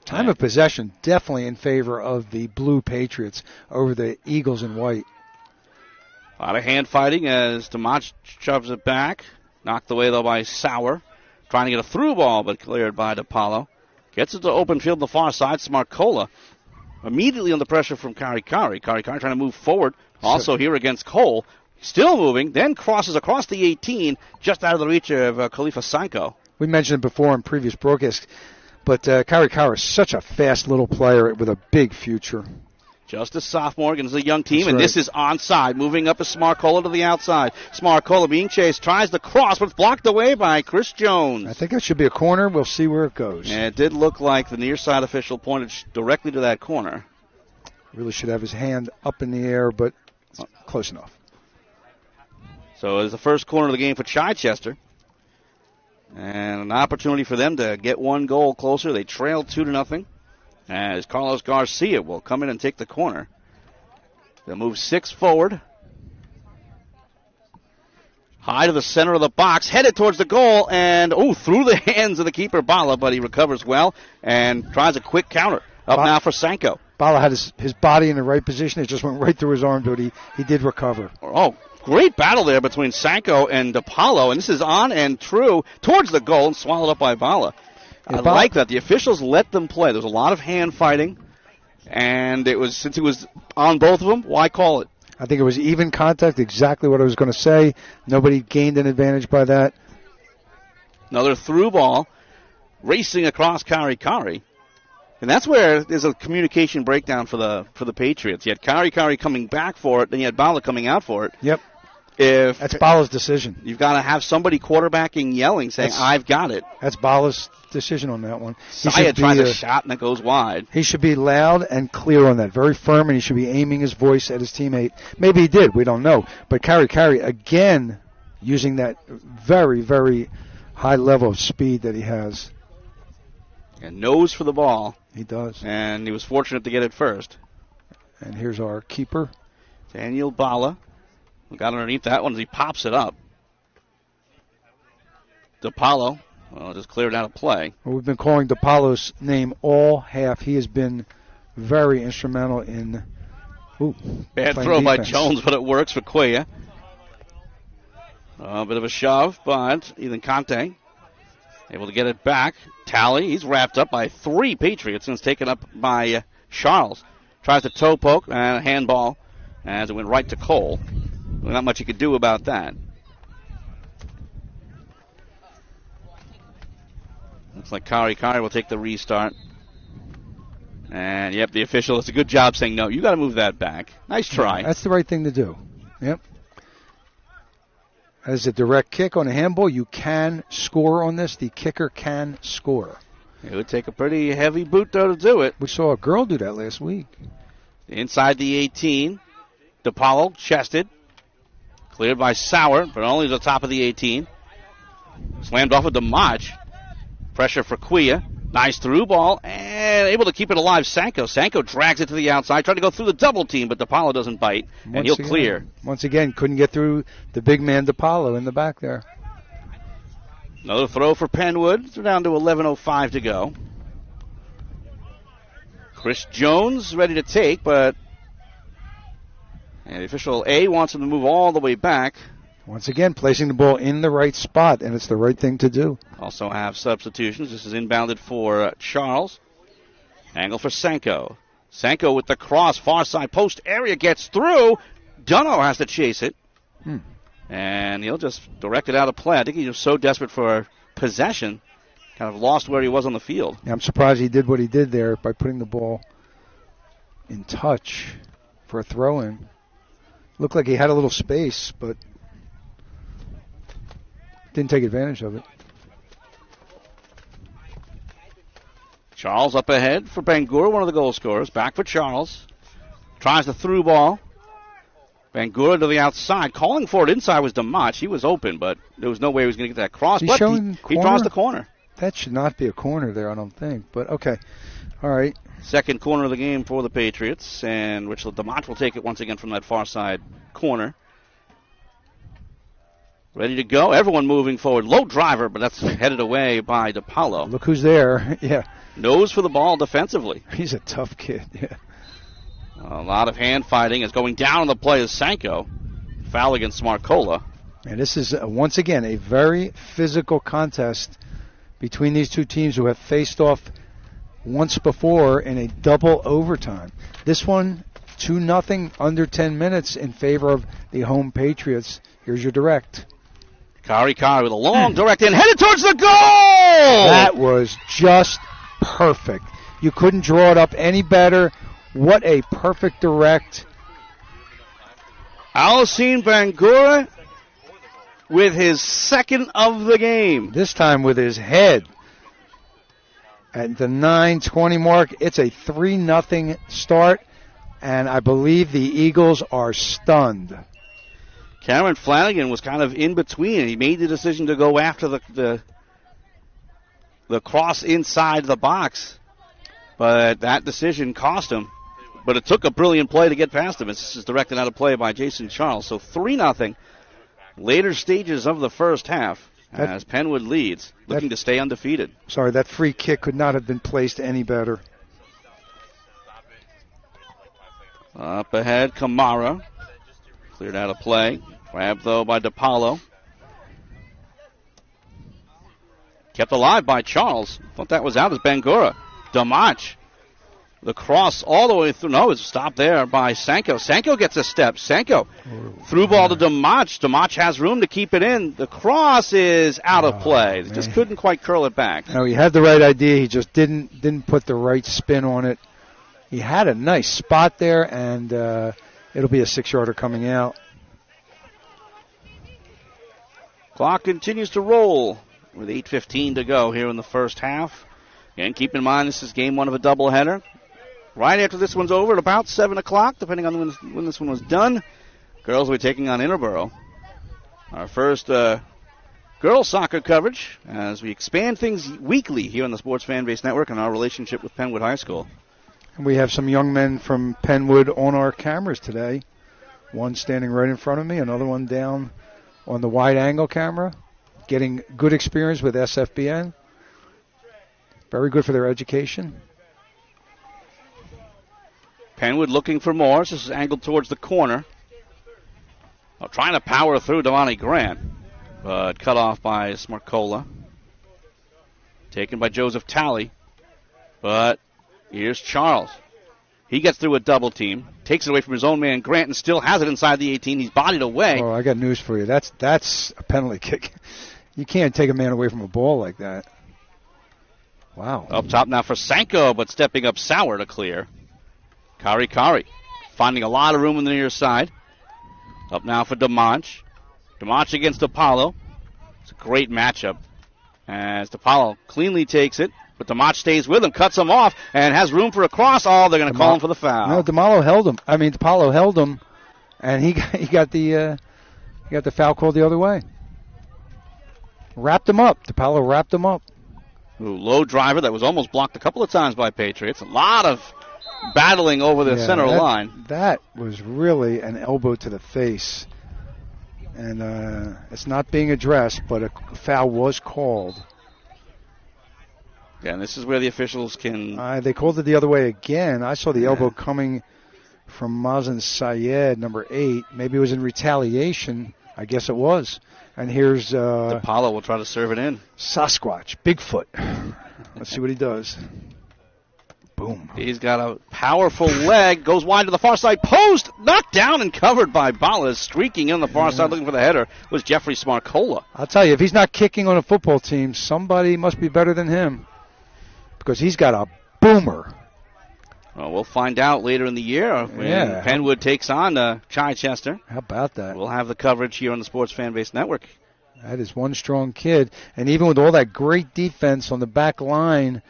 Speaker 2: Time of possession definitely in favor of the Blue Patriots over the Eagles in white.
Speaker 1: A lot of hand fighting as DeMach shoves it back. Knocked away, though, by Sauer. Trying to get a through ball, but cleared by DiPaolo. Gets it to open field on the far side. Smarcola immediately under pressure from Kari Kari. Kari Kari trying to move forward. Also here against Cole. Still moving, then crosses across the 18, just out of the reach of Khalifa Sanko.
Speaker 2: We mentioned it before in previous broadcasts, but Kari Kari is such a fast little player with a big future.
Speaker 1: Just a sophomore against a young team,
Speaker 2: That's
Speaker 1: and
Speaker 2: right.
Speaker 1: this is onside. Moving up is Smarcola to the outside. Smarcola being chased, tries the cross, but it's blocked away by Chris Jones.
Speaker 2: I think it should be a corner. We'll see where it goes.
Speaker 1: And it did look like the near side official pointed directly to that corner.
Speaker 2: Really should have his hand up in the air, but close enough.
Speaker 1: So it's the first corner of the game for Chichester. And an opportunity for them to get one goal closer. They trail 2-0. As Carlos Garcia will come in and take the corner. They'll move 6 forward. High to the center of the box, headed towards the goal, and through the hands of the keeper, Bala, but he recovers well and tries a quick counter. Up now for Sanko.
Speaker 2: Bala had his body in the right position. It just went right through his arm, but he did recover.
Speaker 1: Oh, great battle there between Sanko and DePaulo, and this is on and true towards the goal and swallowed up by Bala. I like that. The officials let them play. There's a lot of hand fighting, and since it was on both of them, why call it?
Speaker 2: I think it was even contact, exactly what I was going to say. Nobody gained an advantage by that.
Speaker 1: Another through ball, racing across Kari Kari. And that's where there's a communication breakdown for the Patriots. You had Kari Kari coming back for it, then you had Bala coming out for it.
Speaker 2: Yep. That's Bala's decision.
Speaker 1: You've got to have somebody quarterbacking yelling, saying, I've got it.
Speaker 2: That's Bala's decision on that one.
Speaker 1: Saya tries a shot, and it goes wide.
Speaker 2: He should be loud and clear on that, very firm, and he should be aiming his voice at his teammate. Maybe he did, we don't know. But Kari Kari, again, using that very, very high level of speed that he has.
Speaker 1: And nose for the ball.
Speaker 2: He does.
Speaker 1: And he was fortunate to get it first.
Speaker 2: And here's our keeper.
Speaker 1: Daniel Bala. Got underneath that one as he pops it up. DePaulo, just cleared out of play.
Speaker 2: Well, we've been calling DePaulo's name all half. He has been very instrumental in
Speaker 1: bad throw
Speaker 2: defense.
Speaker 1: by Jones, but it works for Cuellar. A bit of a shove, but Ethan Conte able to get it back. Tally, he's wrapped up by 3 Patriots and it's taken up by Charles. Tries to toe poke and a handball as it went right to Cole. Not much you could do about that. Looks like Kari Kari will take the restart. And, yep, the official does a good job saying, no, you got to move that back. Nice try.
Speaker 2: That's the right thing to do. Yep. As a direct kick on a handball, you can score on this. The kicker can score.
Speaker 1: It would take a pretty heavy boot, though, to do it.
Speaker 2: We saw a girl do that last week.
Speaker 1: Inside the 18. DePaulo chested. Cleared by Sauer, but only to the top of the 18. Slammed off with DeMach. Pressure for Cuellar. Nice through ball, and able to keep it alive, Sanko. Sanko drags it to the outside, trying to go through the double team, but DePaulo doesn't bite, and he'll clear.
Speaker 2: Once again, couldn't get through the big man DePaulo in the back there.
Speaker 1: Another throw for Penwood. They're down to 11:05 to go. Chris Jones ready to take, but and the official A wants him to move all the way back.
Speaker 2: Once again, placing the ball in the right spot, and it's the right thing to do.
Speaker 1: Also have substitutions. This is inbounded for Charles. Angle for Sanko. Sanko with the cross, far side post area, gets through. Dunno has to chase it. And he'll just direct it out of play. I think he was so desperate for possession, kind of lost where he was on the field.
Speaker 2: Yeah, I'm surprised he did what he did there by putting the ball in touch for a throw-in. Looked like he had a little space, but didn't take advantage of it.
Speaker 1: Charles up ahead for Bangura, one of the goal scorers. Back for Charles. Tries the through ball. Bangura to the outside. Calling for it inside was DeMach. He was open, but there was no way he was going to get that cross. But he draws the corner.
Speaker 2: That should not be a corner there, I don't think. But, okay. All right.
Speaker 1: Second corner of the game for the Patriots, and which DeMach will take it once again from that far side corner. Ready to go. Everyone moving forward. Low driver, but that's headed away by DePaulo.
Speaker 2: Look who's there. Yeah.
Speaker 1: Nose for the ball defensively.
Speaker 2: He's a tough kid. Yeah.
Speaker 1: A lot of hand fighting is going down on the play of Sanko. Foul against Smarcola.
Speaker 2: And this is, once again, a very physical contest between these two teams who have faced off once before in a double overtime. This one, 2-0, under 10 minutes in favor of the home Patriots. Here's your direct.
Speaker 1: Kari with a long direct in, headed towards the goal!
Speaker 2: That was just perfect. You couldn't draw it up any better. What a perfect direct.
Speaker 1: Alcine Bangura with his second of the game.
Speaker 2: This time with his head. At the 9:20 mark, it's a 3-0 start, and I believe the Eagles are stunned.
Speaker 1: Cameron Flanagan was kind of in between. He made the decision to go after the cross inside the box, but that decision cost him. But it took a brilliant play to get past him. This is directed out of play by Jason Charles. So 3-0. Later stages of the first half as Penwood leads, looking to stay undefeated.
Speaker 2: Sorry, that free kick could not have been placed any better.
Speaker 1: Up ahead, Kamara. Cleared out of play. Grabbed, though, by DePaulo. Kept alive by Charles. Thought that was out as Bangura. Damach. The cross all the way through. No, it's stopped there by Sanko. Sanko gets a step. Sanko through ball to Damach. Damach has room to keep it in. The cross is out of play. Just couldn't quite curl it back.
Speaker 2: No, he had the right idea. He just didn't put the right spin on it. He had a nice spot there, and it'll be a 6-yarder coming out.
Speaker 1: Clock continues to roll with 8:15 to go here in the first half. Again, keep in mind this is game one of a doubleheader. Right after this one's over at about 7 o'clock, depending on when this one was done, girls will be taking on Interboro. Our first girls soccer coverage as we expand things weekly here on the Sports Fan Base Network and our relationship with Penwood High School.
Speaker 2: And we have some young men from Penwood on our cameras today. One standing right in front of me, another one down on the wide angle camera, getting good experience with SFBN. Very good for their education.
Speaker 1: Penwood looking for more. This is angled towards the corner. Trying to power through Devontae Grant, but cut off by Smarcola. Taken by Joseph Talley, but here's Charles. He gets through a double team, takes it away from his own man Grant, and still has it inside the 18. He's bodied away.
Speaker 2: Oh, I got news for you. That's a penalty kick. You can't take a man away from a ball like that. Wow.
Speaker 1: Up top now for Sanko, but stepping up Sauer to clear. Kari finding a lot of room on the near side. Up now for Damach. Damach against Apollo. It's a great matchup as DePaulo cleanly takes it, but Damach stays with him, cuts him off, and has room for a cross. Oh, they're going to call him for the foul.
Speaker 2: No, DePaulo held him, and he got the foul called the other way. Wrapped him up. DePaulo wrapped him up.
Speaker 1: Ooh, low driver that was almost blocked a couple of times by Patriots. A lot of battling over the center line.
Speaker 2: That was really an elbow to the face. And it's not being addressed, but a foul was called.
Speaker 1: Yeah, and this is where the officials can...
Speaker 2: they called it the other way again. I saw the elbow coming from Mazen Sayed, number 8. Maybe it was in retaliation. I guess it was. And here's...
Speaker 1: DePaulo will try to serve it in.
Speaker 2: Sasquatch, Bigfoot. Let's see what he does. Boom.
Speaker 1: He's got a powerful leg, goes wide to the far side post, knocked down and covered by Ballas. Streaking in the far side looking for the header was Jeffrey Smarcola.
Speaker 2: I'll tell you, if he's not kicking on a football team, somebody must be better than him because he's got a boomer.
Speaker 1: Well, we'll find out later in the year when Penwood takes on Chichester.
Speaker 2: How about that?
Speaker 1: We'll have the coverage here on the Sports Fan Base Network.
Speaker 2: That is one strong kid. And even with all that great defense on the back line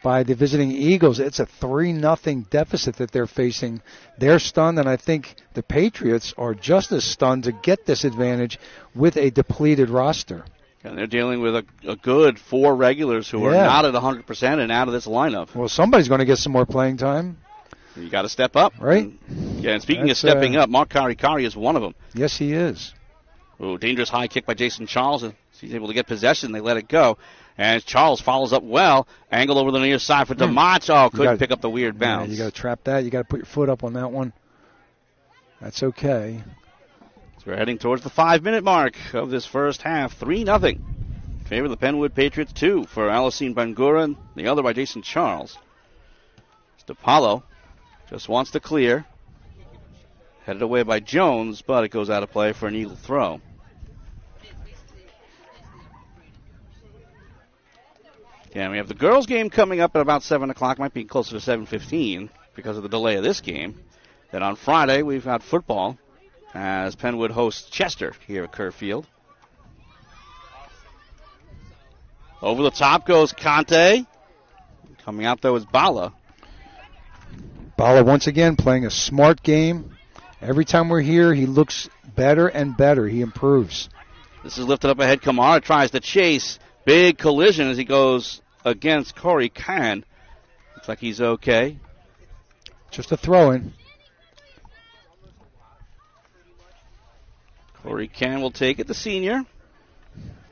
Speaker 2: by the visiting Eagles, it's a 3-0 deficit that they're facing. They're stunned, and I think the Patriots are just as stunned to get this advantage with a depleted roster.
Speaker 1: And they're dealing with a good 4 regulars who are not at 100% and out of this lineup.
Speaker 2: Well, somebody's going to get some more playing time.
Speaker 1: You got to step up.
Speaker 2: Right.
Speaker 1: And speaking of stepping up, Mark Kari is one of them.
Speaker 2: Yes, he is.
Speaker 1: Ooh, dangerous high kick by Jason Charles. He's able to get possession. They let it go. And Charles follows up well. Angled over the near side for Damach. Oh, couldn't pick up the weird bounce.
Speaker 2: Yeah, you got to trap that. You got to put your foot up on that one. That's okay.
Speaker 1: So we're heading towards the 5-minute mark of this first half. 3-0. In favor of the Penwood Patriots, 2 for Alcine Bangura, the other by Jason Charles. DePaulo just wants to clear. Headed away by Jones, but it goes out of play for an Eagle throw. Yeah, we have the girls' game coming up at about 7 o'clock. Might be closer to 7:15 because of the delay of this game. Then on Friday, we've got football as Penwood hosts Chester here at Kerr Field. Over the top goes Conte. Coming out, though, is Bala.
Speaker 2: Bala once again playing a smart game. Every time we're here, he looks better and better. He improves.
Speaker 1: This is lifted up ahead. Kamara tries to chase. Big collision as he goes against Corey Kahn. Looks like he's okay.
Speaker 2: Just a throw-in.
Speaker 1: Corey Kahn will take it, the senior.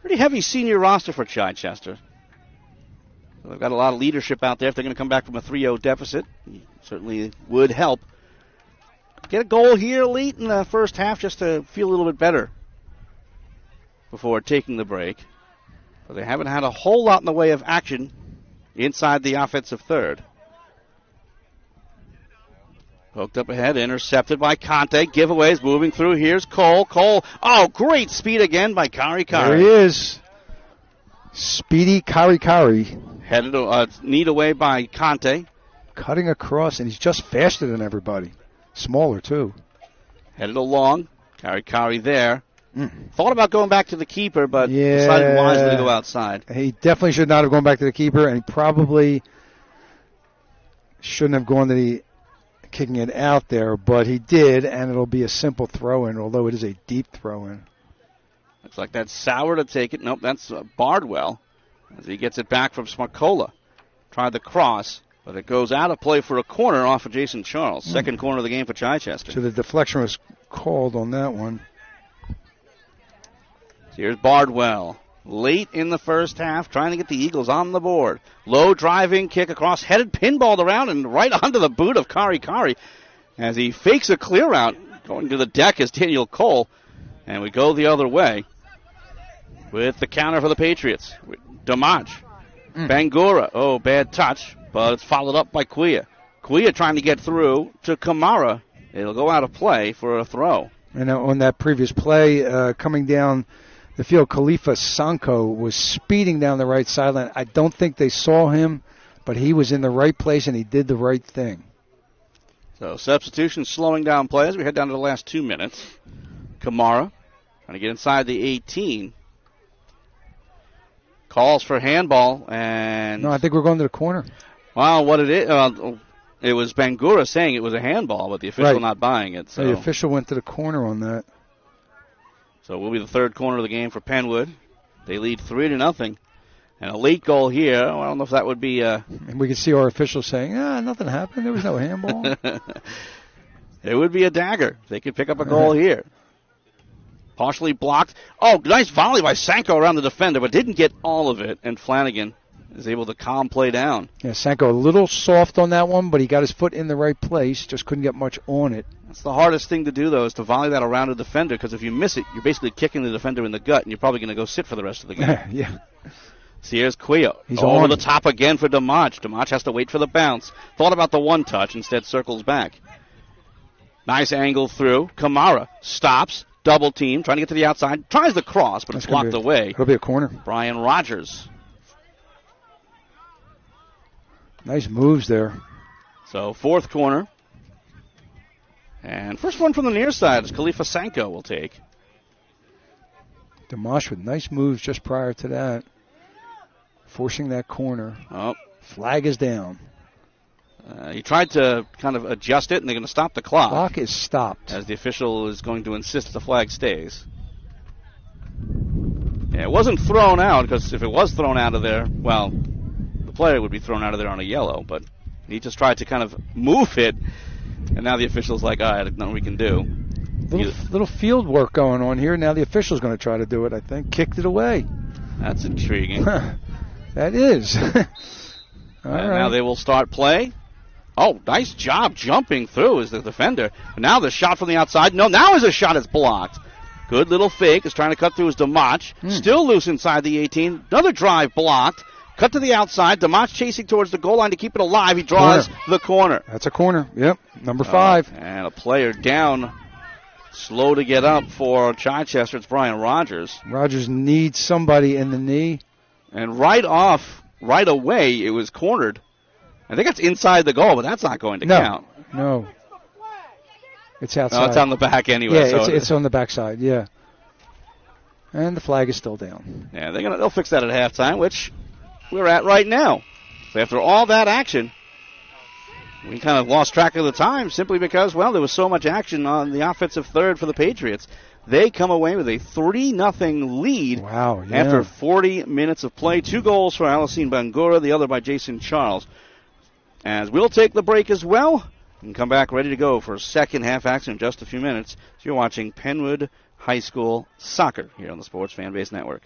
Speaker 1: Pretty heavy senior roster for Chichester. So they've got a lot of leadership out there if they're going to come back from a 3-0 deficit. Certainly would help. Get a goal here late in the first half just to feel a little bit better before taking the break. But they haven't had a whole lot in the way of action inside the offensive third. Poked up ahead, intercepted by Conte. Giveaways moving through. Here's Cole. Cole, oh, great speed again by Kari Kari.
Speaker 2: There he is. Speedy Kari Kari.
Speaker 1: Headed need away by Conte.
Speaker 2: Cutting across, and he's just faster than everybody. Smaller, too.
Speaker 1: Headed along. Kari Kari there. Thought about going back to the keeper, but
Speaker 2: yeah,
Speaker 1: decided wisely to go outside.
Speaker 2: He definitely should not have gone back to the keeper, and he probably shouldn't have gone to the kicking it out there, but he did, and it'll be a simple throw-in, although it is a deep throw-in.
Speaker 1: Looks like that's Sauer to take it. Nope, that's Bardwell as he gets it back from Smarcola. Tried the cross, but it goes out of play for a corner off of Jason Charles. Second corner of the game for Chichester.
Speaker 2: So the deflection was called on that one.
Speaker 1: Here's Bardwell. Late in the first half, trying to get the Eagles on the board. Low driving kick across, headed pinballed around and right onto the boot of Kari Kari as he fakes a clear out. Going to the deck is Daniel Cole. And we go the other way with the counter for the Patriots. Damaj. Bangura. Oh, bad touch, but it's followed up by Quia. Quia trying to get through to Kamara. It'll go out of play for a throw.
Speaker 2: And on that previous play, coming down the field, Khalifa Sanko was speeding down the right sideline. I don't think they saw him, but he was in the right place and he did the right thing.
Speaker 1: So substitution slowing down play as we head down to the last 2 minutes. Kamara trying to get inside the 18. Calls for handball and...
Speaker 2: No, I think we're going to the corner.
Speaker 1: Well, what it is... it was Bangura saying it was a handball, but the official not buying it. So
Speaker 2: the official went to the corner on that.
Speaker 1: So it will be the third corner of the game for Penwood. They lead 3-0. And a late goal here. Well, I don't know if that would be...
Speaker 2: And we can see our officials saying, nothing happened. There was no handball.
Speaker 1: It would be a dagger. They could pick up a goal here. Partially blocked. Oh, nice volley by Sanko around the defender, but didn't get all of it. And Flanagan is able to calm play down.
Speaker 2: Yeah, Sanko a little soft on that one, but he got his foot in the right place. Just couldn't get much on it.
Speaker 1: That's the hardest thing to do, though, is to volley that around a defender, because if you miss it, you're basically kicking the defender in the gut, and you're probably going to go sit for the rest of the game.
Speaker 2: Yeah.
Speaker 1: So here's Quio.
Speaker 2: He's
Speaker 1: over
Speaker 2: on
Speaker 1: the top again for Damaj. Damaj has to wait for the bounce. Thought about the one touch, instead circles back. Nice angle through. Kamara stops. Double team, trying to get to the outside. Tries the cross, but it's blocked away.
Speaker 2: It'll be a corner.
Speaker 1: Brian Rogers.
Speaker 2: Nice moves there.
Speaker 1: So fourth corner. And first one from the near side is Khalifa Sanko will take.
Speaker 2: Dimash with nice moves just prior to that. Forcing that corner.
Speaker 1: Oh.
Speaker 2: Flag is down.
Speaker 1: He tried to kind of adjust it, and they're going to stop the clock.
Speaker 2: Clock is stopped.
Speaker 1: As the official is going to insist the flag stays. Yeah, it wasn't thrown out, because if it was thrown out of there, well, the player would be thrown out of there on a yellow, but he just tried to kind of move it, and now the official's like, all right, nothing we can do.
Speaker 2: Little field work going on here. Now the official's going to try to do it, I think. Kicked it away.
Speaker 1: That's intriguing.
Speaker 2: That is. All right.
Speaker 1: Now they will start play. Oh, nice job jumping through as the defender. And now the shot from the outside. No, now is a shot that's blocked. Good little fake. Is trying to cut through his Damach. Still loose inside the 18. Another drive blocked. Cut to the outside. DeMott's chasing towards the goal line to keep it alive. He draws the corner.
Speaker 2: That's a corner. Yep, number 5.
Speaker 1: And a player down. Slow to get up for Chichester. It's Brian Rogers.
Speaker 2: Rogers needs somebody in the knee.
Speaker 1: And right away, it was cornered. I think it's inside the goal, but that's not going to count.
Speaker 2: No. It's outside.
Speaker 1: No, it's on the back anyway.
Speaker 2: Yeah,
Speaker 1: so
Speaker 2: it's on the backside, yeah. And the flag is still down.
Speaker 1: Yeah, they'll fix that at halftime, which we're at right now. So after all that action, we kind of lost track of the time simply because, well, there was so much action on the offensive third for the Patriots. They come away with a 3-0 lead after 40 minutes of play. 2 goals for Alicine Bangura, the other by Jason Charles. As we'll take the break as well and come back ready to go for second half action in just a few minutes. So you're watching Penwood High School Soccer here on the Sports Fan Base Network.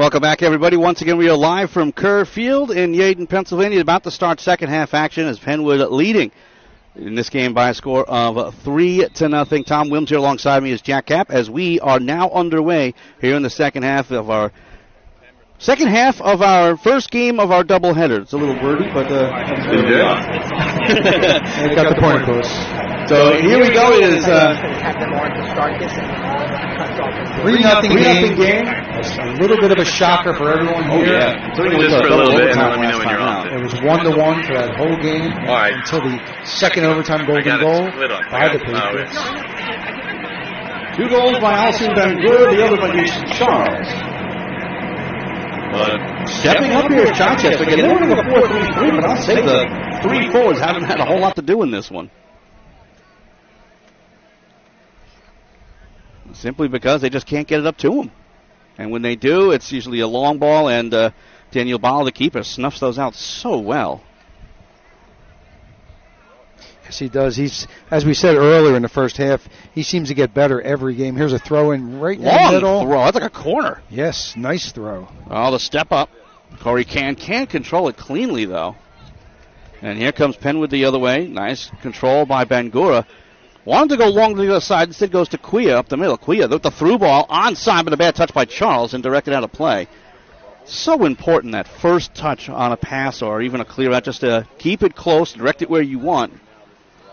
Speaker 1: Welcome back, everybody. Once again, we are live from Kerr Field in Yeadon, Pennsylvania. About to start second half action as Penwood leading in this game by a score of 3-0. Tom Wilms here alongside me is Jack Kapp as we are now underway here in the second half of our first game of our doubleheader. It's a little wordy, but that's where we are.
Speaker 2: I got the point, coach.
Speaker 1: So here we go. It is
Speaker 2: 3-0 game. It's a little bit of a shocker for everyone here.
Speaker 1: Oh, yeah.
Speaker 3: Just for a little bit, and then let me know when you're on.
Speaker 2: It was 1-1 for that whole game until the second overtime golden goal by the Patriots.
Speaker 1: 2 goals by Alison Bangura, the other by Charles. Stepping up here, Chichester. Again, they're winning a 4-3-3, but I'll say the 3 forwards haven't had a whole lot to do in this one. Simply because they just can't get it up to them. And when they do, it's usually a long ball, and Daniel Ball, the keeper, snuffs those out so well.
Speaker 2: Yes, he does. He's, as we said earlier in the first half, he seems to get better every game. Here's a throw in right in the middle.
Speaker 1: Long throw. That's like a corner.
Speaker 2: Yes, nice throw.
Speaker 1: Oh, the step up. Corey can't control it cleanly, though. And here comes Penwood the other way. Nice control by Bangura. Wanted to go long to the other side. Instead goes to Quia up the middle. Quia with the through ball onside, but a bad touch by Charles and directed out of play. So important, that first touch on a pass or even a clear out, just to keep it close, direct it where you want.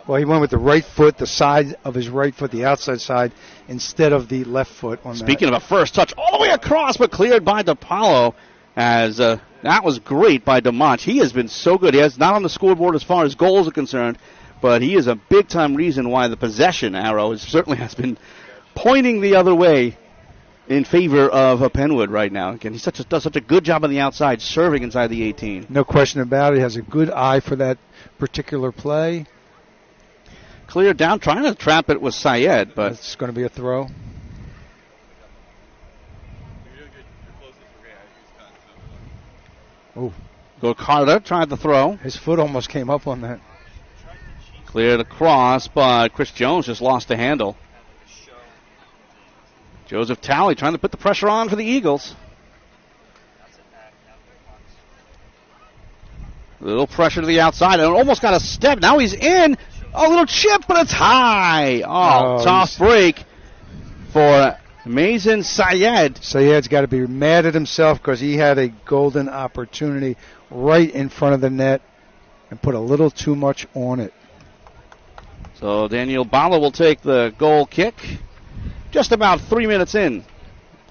Speaker 2: Well, he went with the right foot, the side of his right foot, the outside side, instead of the left foot on
Speaker 1: Speaking of a first touch, all the way across, but cleared by DePaulo, as that was great by DeMonch. He has been so good. He has not on the scoreboard as far as goals are concerned, but he is a big-time reason why the possession arrow certainly has been pointing the other way in favor of Penwood right now. Again, he does such a good job on the outside, serving inside the 18.
Speaker 2: No question about it. He has a good eye for that particular play.
Speaker 1: Clear down, trying to trap it with Syed, but
Speaker 2: it's going to be a throw. Oh,
Speaker 1: go Carter, tried the throw.
Speaker 2: His foot almost came up on that.
Speaker 1: Cleared across, but Chris Jones just lost the handle. Joseph Talley trying to put the pressure on for the Eagles. A little pressure to the outside, and almost got a step. Now he's in. A little chip, but it's high. Oh, tough break for Mason Syed.
Speaker 2: Syed's got to be mad at himself because he had a golden opportunity right in front of the net and put a little too much on it.
Speaker 1: So Daniel Bala will take the goal kick. Just about 3 minutes in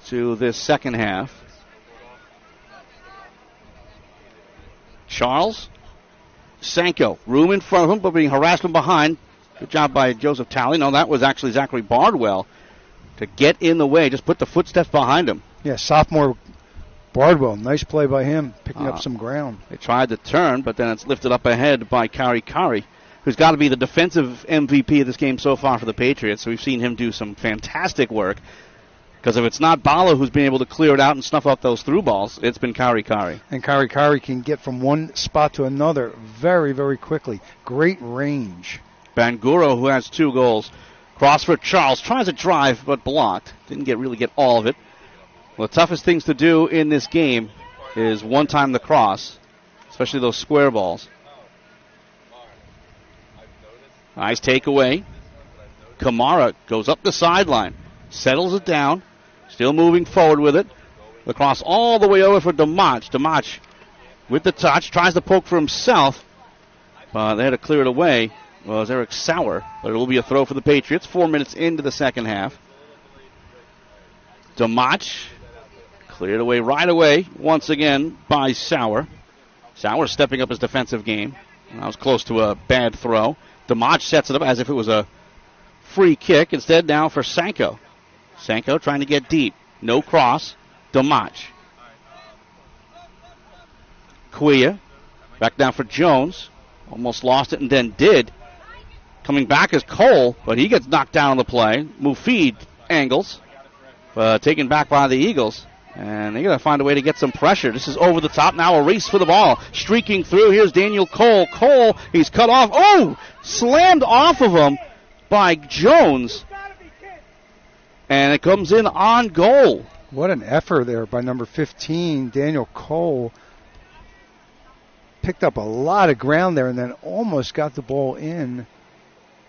Speaker 1: to this second half. Charles. Sanko, room in front of him, but being harassed from behind. Good job by Joseph Talley. No, that was actually Zachary Bardwell to get in the way. Just put the footsteps behind him.
Speaker 2: Yeah, sophomore Bardwell. Nice play by him, picking up some ground.
Speaker 1: They tried to turn, but then it's lifted up ahead by Kari, who's got to be the defensive MVP of this game so far for the Patriots. So we've seen him do some fantastic work. Because if it's not Bala who's been able to clear it out and snuff out those through balls, it's been Kari.
Speaker 2: And Kari can get from one spot to another very, very quickly. Great range.
Speaker 1: Bangura, who has 2 goals. Cross for Charles. Tries a drive, but blocked. Didn't really get all of it. Well, the toughest things to do in this game is one-time the cross, especially those square balls. Nice takeaway. Kamara goes up the sideline. Settles it down. Still moving forward with it. The cross all the way over for DeMonch. DeMonch with the touch. Tries to poke for himself. They had to clear it away. Well, it's Eric Sauer. But it will be a throw for the Patriots. 4 minutes into the second half. DeMonch cleared away right away once again by Sauer. Sauer stepping up his defensive game. That was close to a bad throw. DeMonch sets it up as if it was a free kick. Instead now for Sanko. Sanko trying to get deep. No cross. DeMonch. Quia. Back down for Jones. Almost lost it and then did. Coming back is Cole, but he gets knocked down on the play. Mufid angles. Taken back by the Eagles. And they're going to find a way to get some pressure. This is over the top now. A race for the ball. Streaking through. Here's Daniel Cole. Cole, he's cut off. Oh! Slammed off of him by Jones. And it comes in on goal.
Speaker 2: What an effort there by number 15, Daniel Cole. Picked up a lot of ground there and then almost got the ball in.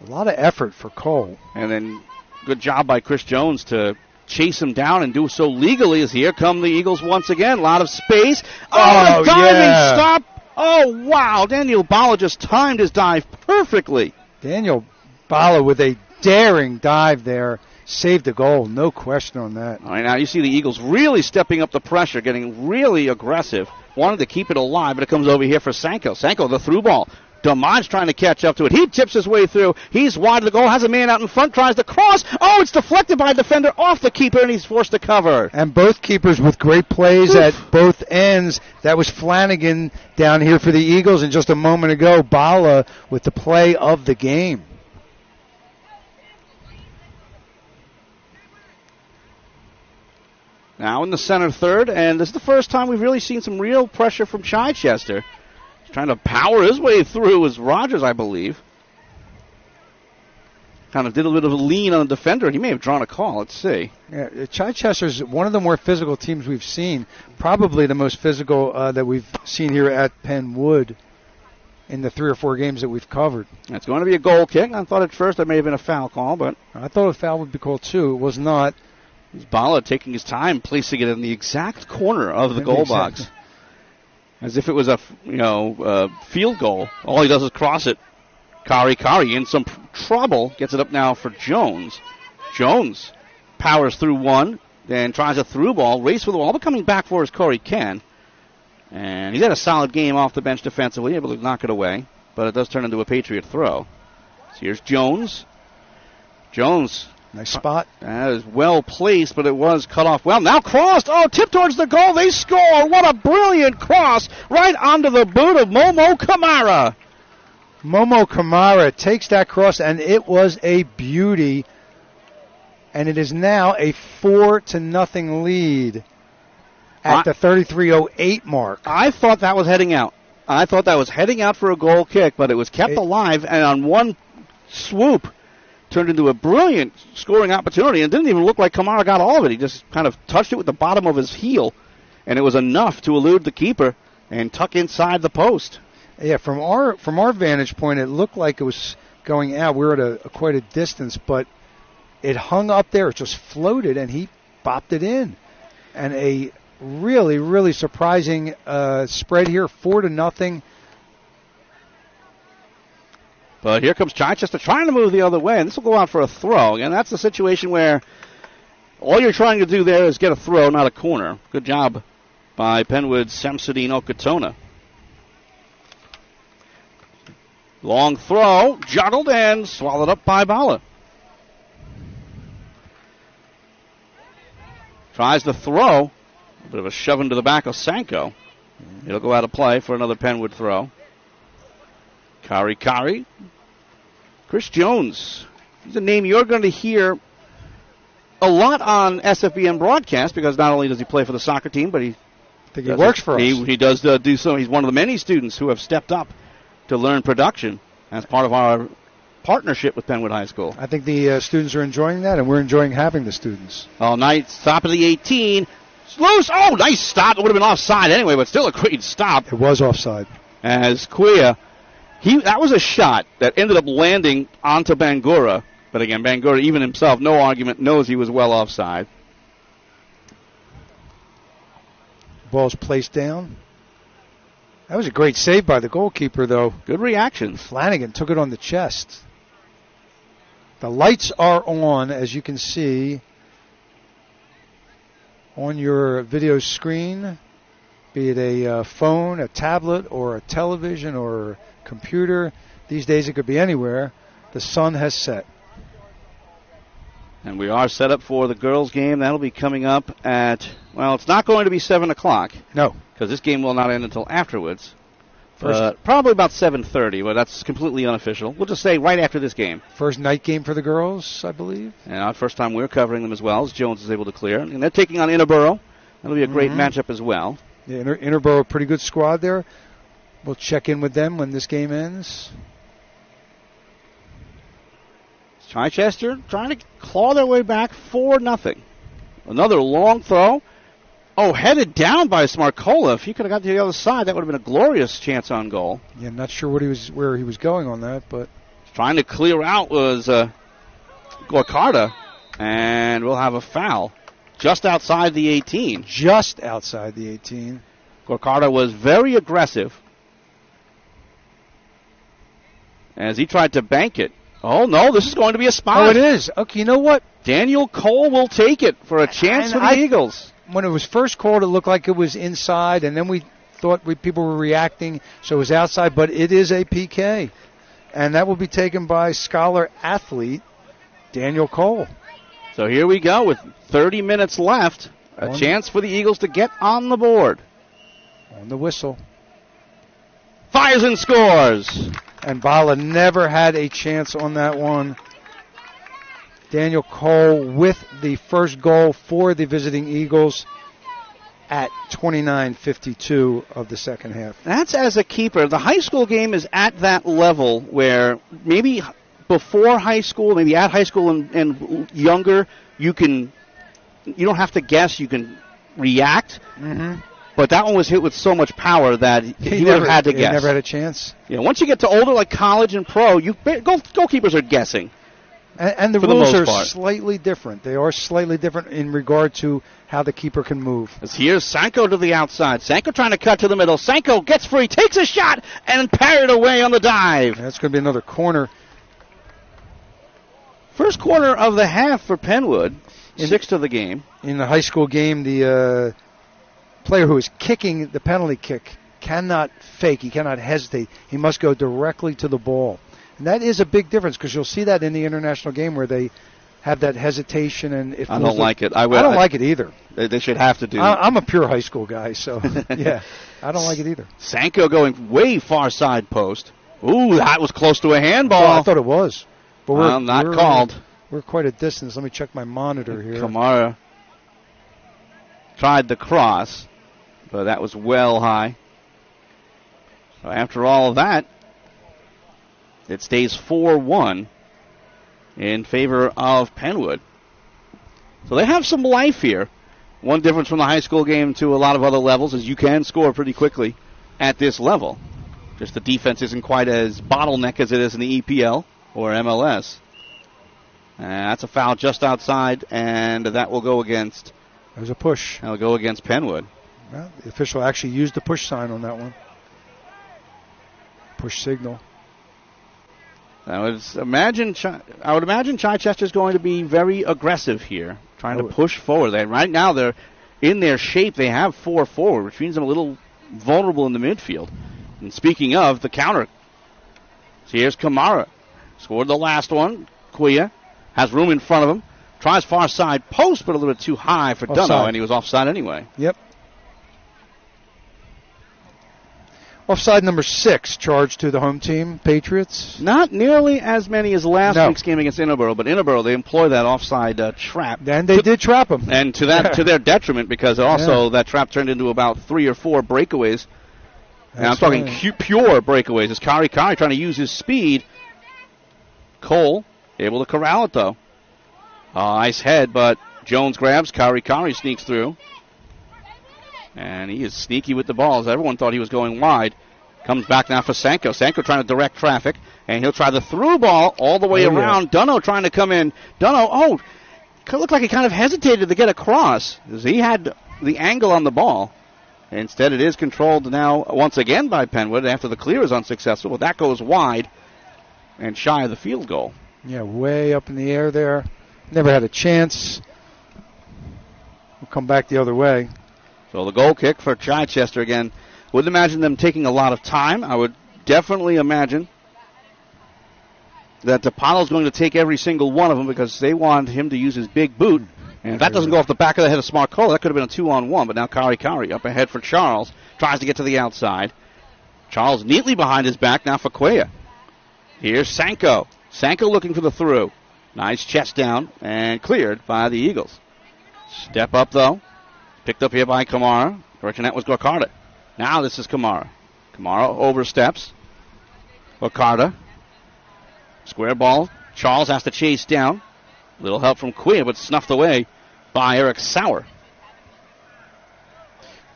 Speaker 2: A lot of effort for Cole.
Speaker 1: And then good job by Chris Jones to chase him down and do so legally, as here come the Eagles once again. A lot of space. Oh, a diving stop. Oh, wow. Daniel Bala just timed his dive perfectly.
Speaker 2: Daniel Bala with a daring dive there. Saved the goal, no question on that.
Speaker 1: All right, now you see the Eagles really stepping up the pressure, getting really aggressive. Wanted to keep it alive, but it comes over here for Sanko. Sanko, the through ball. Damage trying to catch up to it. He tips his way through. He's wide of the goal, has a man out in front, tries to cross. Oh, it's deflected by a defender off the keeper, and he's forced to cover.
Speaker 2: And both keepers with great plays at both ends. That was Flanagan down here for the Eagles, and just a moment ago, Bala with the play of the game.
Speaker 1: Now in the center third, and this is the first time we've really seen some real pressure from Chichester. He's trying to power his way through as Rogers, I believe. Kind of did a little bit of a lean on the defender, and he may have drawn a call. Let's see.
Speaker 2: Yeah, Chichester's one of the more physical teams we've seen. Probably the most physical that we've seen here at Penn Wood in the 3 or 4 games that we've covered.
Speaker 1: It's going to be a goal kick. I thought at first there may have been a foul call, but
Speaker 2: I thought a foul would be called too. It was not.
Speaker 1: Bala taking his time, placing it in the exact corner of the goal box, as if it was a field goal. All he does is cross it. Kari in some trouble, gets it up now for Jones. Jones powers through one, then tries a through ball, race for the ball, but coming back for his Corey Ken. And he's had a solid game off the bench defensively, able to knock it away, but it does turn into a Patriot throw. So here's Jones.
Speaker 2: Nice spot.
Speaker 1: That is well placed, but it was cut off well. Now crossed. Oh, tip towards the goal. They score. What a brilliant cross right onto the boot of Momo Kamara.
Speaker 2: Momo Kamara takes that cross, and it was a beauty. And it is now a 4-0 lead at the 33:08 mark.
Speaker 1: I thought that was heading out. I thought that was heading out for a goal kick, but it was kept alive, and on one swoop, turned into a brilliant scoring opportunity, and didn't even look like Kamara got all of it. He just kind of touched it with the bottom of his heel, and it was enough to elude the keeper and tuck inside the post.
Speaker 2: Yeah, from our vantage point, it looked like it was going out. We were at quite a distance, but it hung up there. It just floated, and he bopped it in. And a really, really surprising spread here, 4-0.
Speaker 1: But here comes Chichester trying to move the other way, and this will go out for a throw. And that's the situation where all you're trying to do there is get a throw, not a corner. Good job by Penwood's Samsudin Okatona. Long throw, juggled and swallowed up by Bala. Tries to throw. A bit of a shove into the back of Sanko. It'll go out of play for another Penwood throw. Kari. Chris Jones. He's a name you're going to hear a lot on SFBN broadcast, because not only does he play for the soccer team, but he
Speaker 2: works for us.
Speaker 1: He does do so. He's one of the many students who have stepped up to learn production as part of our partnership with Penwood High School.
Speaker 2: I think the students are enjoying that, and we're enjoying having the students.
Speaker 1: All night, stop at the 18. Loose. Oh, nice stop. It would have been offside anyway, but still a great stop.
Speaker 2: It was offside.
Speaker 1: As Quia, that was a shot that ended up landing onto Bangura. But again, Bangura, even himself, no argument, knows he was well offside.
Speaker 2: Ball's placed down. That was a great save by the goalkeeper, though.
Speaker 1: Good reaction.
Speaker 2: Flanagan took it on the chest. The lights are on, as you can see on your video screen, be it a phone, a tablet, or a television, or computer. These days it could be anywhere. The sun has set.
Speaker 1: And we are set up for the girls' game. That'll be coming up at, well, it's not going to be 7 o'clock.
Speaker 2: No.
Speaker 1: Because this game will not end until afterwards. Probably about 7:30, but that's completely unofficial. We'll just say right after this game.
Speaker 2: First night game for the girls, I believe.
Speaker 1: And our first time we're covering them as well, as Jones is able to clear. And they're taking on Interboro. That'll be a great matchup as well.
Speaker 2: Yeah, Interboro, pretty good squad there. We'll check in with them when this game ends.
Speaker 1: Chichester trying to claw their way back 4-0. Another long throw. Oh, headed down by Smarcola. If he could have got to the other side, that would have been a glorious chance on goal.
Speaker 2: Yeah, not sure where he was going on that, but
Speaker 1: trying to clear out was Gorkarta, and we'll have a foul just outside the 18.
Speaker 2: Just outside the 18.
Speaker 1: Gorkarta was very aggressive as he tried to bank it. Oh, no, this is going to be a spot.
Speaker 2: Oh, it is. Okay, you know what?
Speaker 1: Daniel Cole will take it for a chance for the Eagles.
Speaker 2: When it was first called, it looked like it was inside, and then we thought people were reacting, so it was outside, but it is a PK. And that will be taken by Scholar athlete Daniel Cole.
Speaker 1: So here we go with 30 minutes left. A chance for the Eagles to get on the board.
Speaker 2: On the whistle.
Speaker 1: Fires and scores.
Speaker 2: And Bala never had a chance on that one. Daniel Cole with the first goal for the visiting Eagles at 29:52 of the second half.
Speaker 1: That's as a keeper. The high school game is at that level where maybe before high school, maybe at high school and younger, you don't have to guess, you can react.
Speaker 2: Mm-hmm.
Speaker 1: But that one was hit with so much power that he would have had to guess.
Speaker 2: He never had a chance.
Speaker 1: Yeah, once you get to older, like college and pro, goalkeepers are guessing.
Speaker 2: And the rules are slightly different. They are slightly different in regard to how the keeper can move.
Speaker 1: As here's Sanko to the outside. Sanko trying to cut to the middle. Sanko gets free, takes a shot, and parried away on the dive.
Speaker 2: That's going to be another corner.
Speaker 1: First corner of the half for Penwood. 6th of the game.
Speaker 2: In the high school game, the player who is kicking the penalty kick cannot fake. He cannot hesitate. He must go directly to the ball. And that is a big difference because you'll see that in the international game where they have that hesitation. And if
Speaker 1: I don't like it.
Speaker 2: I don't like it either.
Speaker 1: They should have to do.
Speaker 2: I'm a pure high school guy, so yeah, I don't like it either.
Speaker 1: Sanko going way far side post. Ooh, that was close to a handball.
Speaker 2: I thought it was, but we're
Speaker 1: not called.
Speaker 2: We're quite a distance. Let me check my monitor here.
Speaker 1: Kamara tried the cross, but that was well high. So after all of that, it stays 4-1 in favor of Penwood. So they have some life here. One difference from the high school game to a lot of other levels is you can score pretty quickly at this level. Just the defense isn't quite as bottleneck as it is in the EPL or MLS. That's a foul just outside, and that will go against...
Speaker 2: There's a push.
Speaker 1: That'll go against Penwood.
Speaker 2: Well, the official actually used the push sign on that one. Push signal.
Speaker 1: I would imagine Chichester's going to be very aggressive here, trying to push forward. Right now, they're in their shape. They have 4 forward, which means they're a little vulnerable in the midfield. And speaking of, the counter. So here's Kamara. Scored the last one. Kuya has room in front of him. Tries far side post, but a little bit too high for Dunno, and he was offside anyway.
Speaker 2: Yep. Offside number 6 charged to the home team, Patriots.
Speaker 1: Not nearly as many as last week's game against Innoboro, but Innoboro, they employ that offside trap.
Speaker 2: And they did trap them.
Speaker 1: And to their detriment, because also that trap turned into about 3 or 4 breakaways. And I'm talking pure breakaways. It's Kari trying to use his speed. Cole able to corral it, though. Nice head, but Jones grabs. Kari sneaks through. And he is sneaky with the balls. Everyone thought he was going wide. Comes back now for Sanko. Sanko trying to direct traffic. And he'll try the through ball all the way around. Yeah. Dunno trying to come in. Dunno, looked like he kind of hesitated to get across. He had the angle on the ball. Instead, it is controlled now once again by Penwood after the clear is unsuccessful. But that goes wide and shy of the field goal.
Speaker 2: Yeah, way up in the air there. Never had a chance. We'll come back the other way.
Speaker 1: So the goal kick for Chichester again. Wouldn't imagine them taking a lot of time. I would definitely imagine that DePaulo's going to take every single one of them because they want him to use his big boot. And if that doesn't go off the back of the head of Smarcola, that could have been a 2-on-1. But now Kari up ahead for Charles. Tries to get to the outside. Charles neatly behind his back now for Cuellar. Here's Sanko. Sanko looking for the through. Nice chest down and cleared by the Eagles. Step up, though. Picked up here by Kamara. Correction, that was Gorkarta. Now this is Kamara. Kamara oversteps. Gorkarta. Square ball. Charles has to chase down. Little help from Cuellar, but snuffed away by Eric Sauer.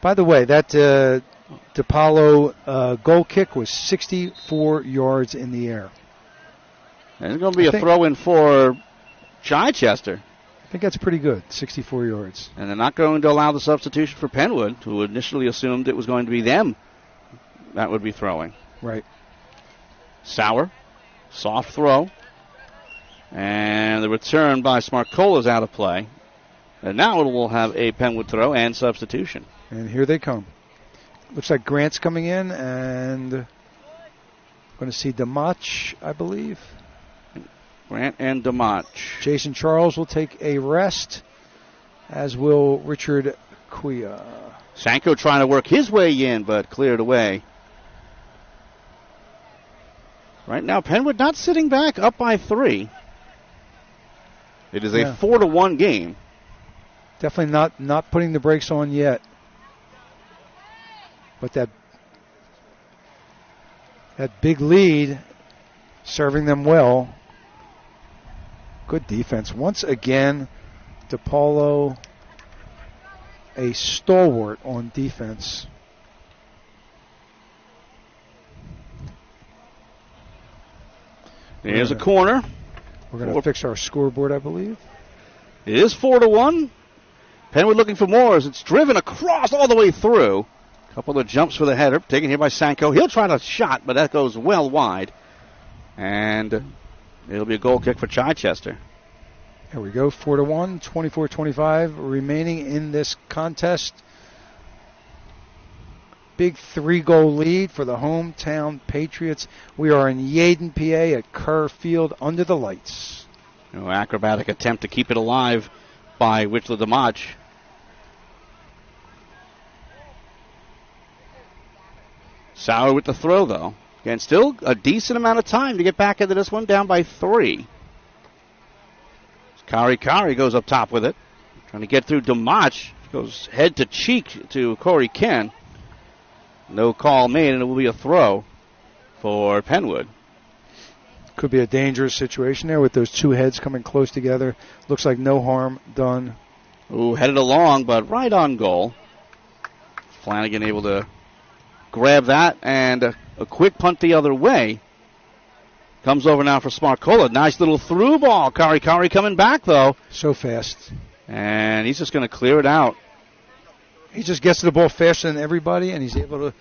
Speaker 2: By the way, that DePaulo goal kick was 64 yards in the air.
Speaker 1: And it's going to be a throw-in for Chichester.
Speaker 2: I think that's pretty good, 64 yards.
Speaker 1: And they're not going to allow the substitution for Penwood, who initially assumed it was going to be them that would be throwing.
Speaker 2: Right.
Speaker 1: Sauer, soft throw. And the return by Smarcola is out of play. And now it will have a Penwood throw and substitution.
Speaker 2: And here they come. Looks like Grant's coming in, and going to see Damach, I believe.
Speaker 1: Grant and Damach.
Speaker 2: Jason Charles will take a rest, as will Richard Quia.
Speaker 1: Sanko trying to work his way in, but cleared away. Right now, Penwood not sitting back, up by 3. It is a 4-1 game.
Speaker 2: Definitely not putting the brakes on yet. But that big lead serving them well. Good defense. Once again, DePaulo a stalwart on defense.
Speaker 1: There's a corner.
Speaker 2: We're going to fix our scoreboard, I believe.
Speaker 1: It is 4-1. Penwood looking for more as it's driven across all the way through. A couple of jumps for the header, taken here by Sanko. He'll try to shot, but that goes well wide. And it'll be a goal kick for Chichester.
Speaker 2: There we go, 4-1, 24-25 remaining in this contest. Big 3-goal lead for the hometown Patriots. We are in Yeadon, PA at Kerr Field under the lights.
Speaker 1: No acrobatic attempt to keep it alive by Wichler Damach. Sauer with the throw, though. Again, still a decent amount of time to get back into this one, down by 3. Kari goes up top with it. Trying to get through Damach. Goes head to cheek to Corey Ken. No call made, and it will be a throw for Penwood.
Speaker 2: Could be a dangerous situation there with those two heads coming close together. Looks like no harm done.
Speaker 1: Ooh, headed along, but right on goal. Flanagan able to grab that, and a quick punt the other way. Comes over now for Smarcola. Nice little through ball. Kari coming back, though.
Speaker 2: So fast.
Speaker 1: And he's just going to clear it out.
Speaker 2: He just gets to the ball faster than everybody, and he's able to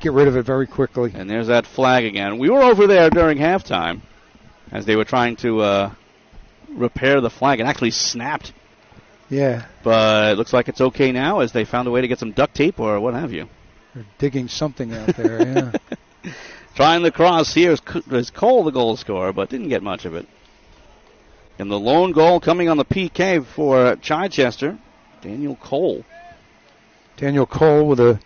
Speaker 2: get rid of it very quickly.
Speaker 1: And there's that flag again. We were over there during halftime as they were trying to repair the flag. It actually snapped.
Speaker 2: Yeah.
Speaker 1: But it looks like it's okay now as they found a way to get some duct tape or what have you.
Speaker 2: They're digging something out there, yeah.
Speaker 1: Trying the cross here is Cole, the goal scorer, but didn't get much of it. And the lone goal coming on the PK for Chichester, Daniel Cole.
Speaker 2: Daniel Cole with a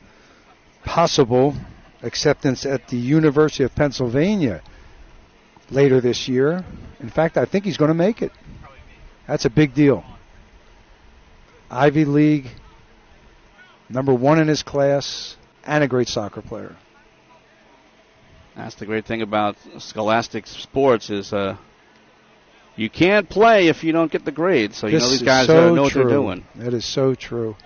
Speaker 2: possible acceptance at the University of Pennsylvania later this year. In fact, I think he's going to make it. That's a big deal. Ivy League, number 1 in his class, and a great soccer player.
Speaker 1: That's the great thing about scholastic sports is you can't play if you don't get the grades. So you know these guys know what they're doing.
Speaker 2: That is so true.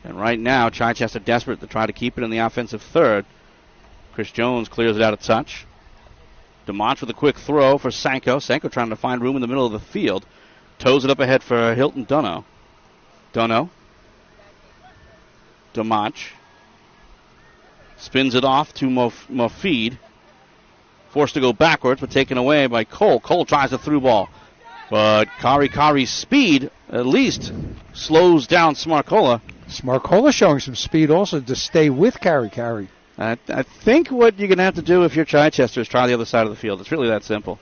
Speaker 1: And right now, Chichester desperate to try to keep it in the offensive third. Chris Jones clears it out of touch. DeMont with a quick throw for Sanko. Sanko trying to find room in the middle of the field. Toes it up ahead for Hilton Dunno. DeMont spins it off to Mofid. Forced to go backwards, but taken away by Cole. Cole tries a through ball. But Kari's speed at least slows down Smarcola.
Speaker 2: Smarcola showing some speed also to stay with Kari.
Speaker 1: I think what you're going to have to do if you're Chichester is try the other side of the field. It's really that simple.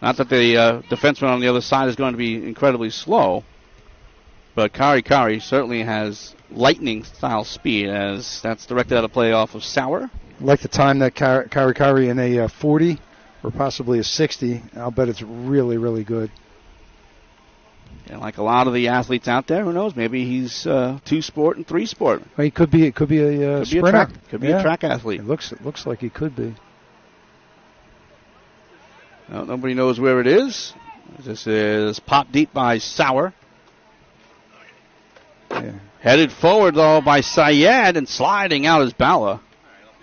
Speaker 1: Not that the defenseman on the other side is going to be incredibly slow, but Kari certainly has lightning-style speed, as that's directed out of play off of Sauer.
Speaker 2: I'd like to time that Kari in a 40 or possibly a 60. I'll bet it's really, really good.
Speaker 1: And like a lot of the athletes out there, who knows? Maybe he's 2-sport and 3-sport.
Speaker 2: Well, he could be a sprinter.
Speaker 1: Could be a track athlete.
Speaker 2: It looks like he could be.
Speaker 1: No, nobody knows where it is. This is popped deep by Sauer.
Speaker 2: Yeah.
Speaker 1: Headed forward, though, by Syed, and sliding out is Bala.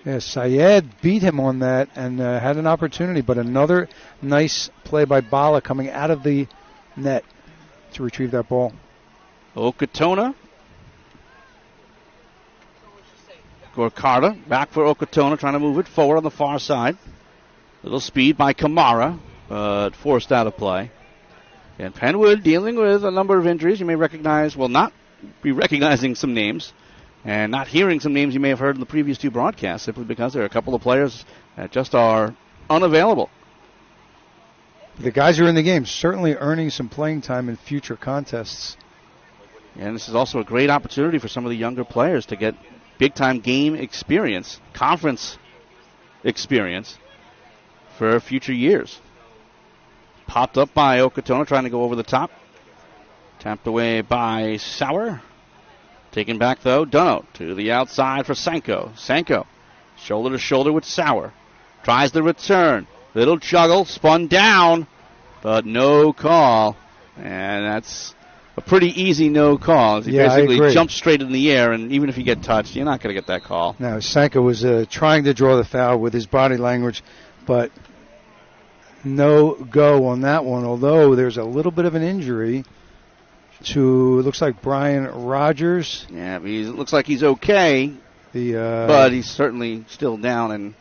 Speaker 2: Yeah, Syed beat him on that and had an opportunity, but another nice play by Bala coming out of the net to retrieve that ball.
Speaker 1: Okatona. Gorkarta back for Okatona, trying to move it forward on the far side. Little speed by Kamara, but forced out of play. And Penwood dealing with a number of injuries. You may recognize, well, not be recognizing some names, and not hearing some names you may have heard in the previous two broadcasts, simply because there are a couple of players that just are unavailable.
Speaker 2: The guys who are in the game certainly earning some playing time in future contests.
Speaker 1: And this is also a great opportunity for some of the younger players to get big-time game experience, conference experience for future years. Popped up by Okatona, trying to go over the top. Tapped away by Sauer. Taken back, though, Dunno to the outside for Sanko. Sanko, shoulder to shoulder with Sauer. Tries the return. Little juggle, spun down, but no call. And that's a pretty easy no call. He basically jumps straight in the air, and even if you get touched, you're not going to get that call.
Speaker 2: Now, Sanko was trying to draw the foul with his body language, but no go on that one, although there's a little bit of an injury to, looks like Brian Rogers.
Speaker 1: Yeah, he looks like he's okay, but he's certainly still down. And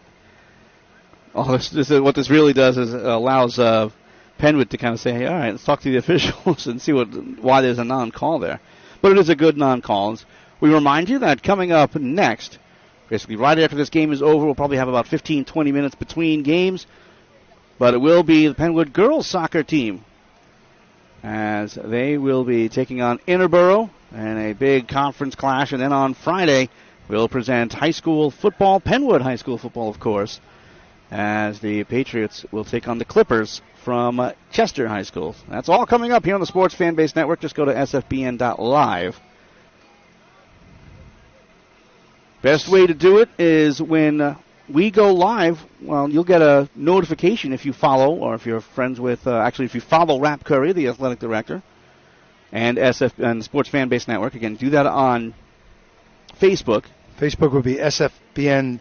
Speaker 1: what this really does is allows Penwood to kind of say, hey, all right, let's talk to the officials and see why there's a non-call there. But it is a good non-call. We remind you that coming up next, basically right after this game is over, we'll probably have about 15, 20 minutes between games. But it will be the Penwood girls soccer team, as they will be taking on Interborough in a big conference clash. And then on Friday, we'll present high school football, Penwood high school football, of course, as the Patriots will take on the Clippers from Chester High School. That's all coming up here on the Sports Fan Base Network. Just go to sfbn.live. Best way to do it is when we go live. Well, you'll get a notification if you follow, or if you're friends with, if you follow Rap Curry, the athletic director, and the Sports Fan Base Network. Again, do that on Facebook.
Speaker 2: Facebook would be SFBN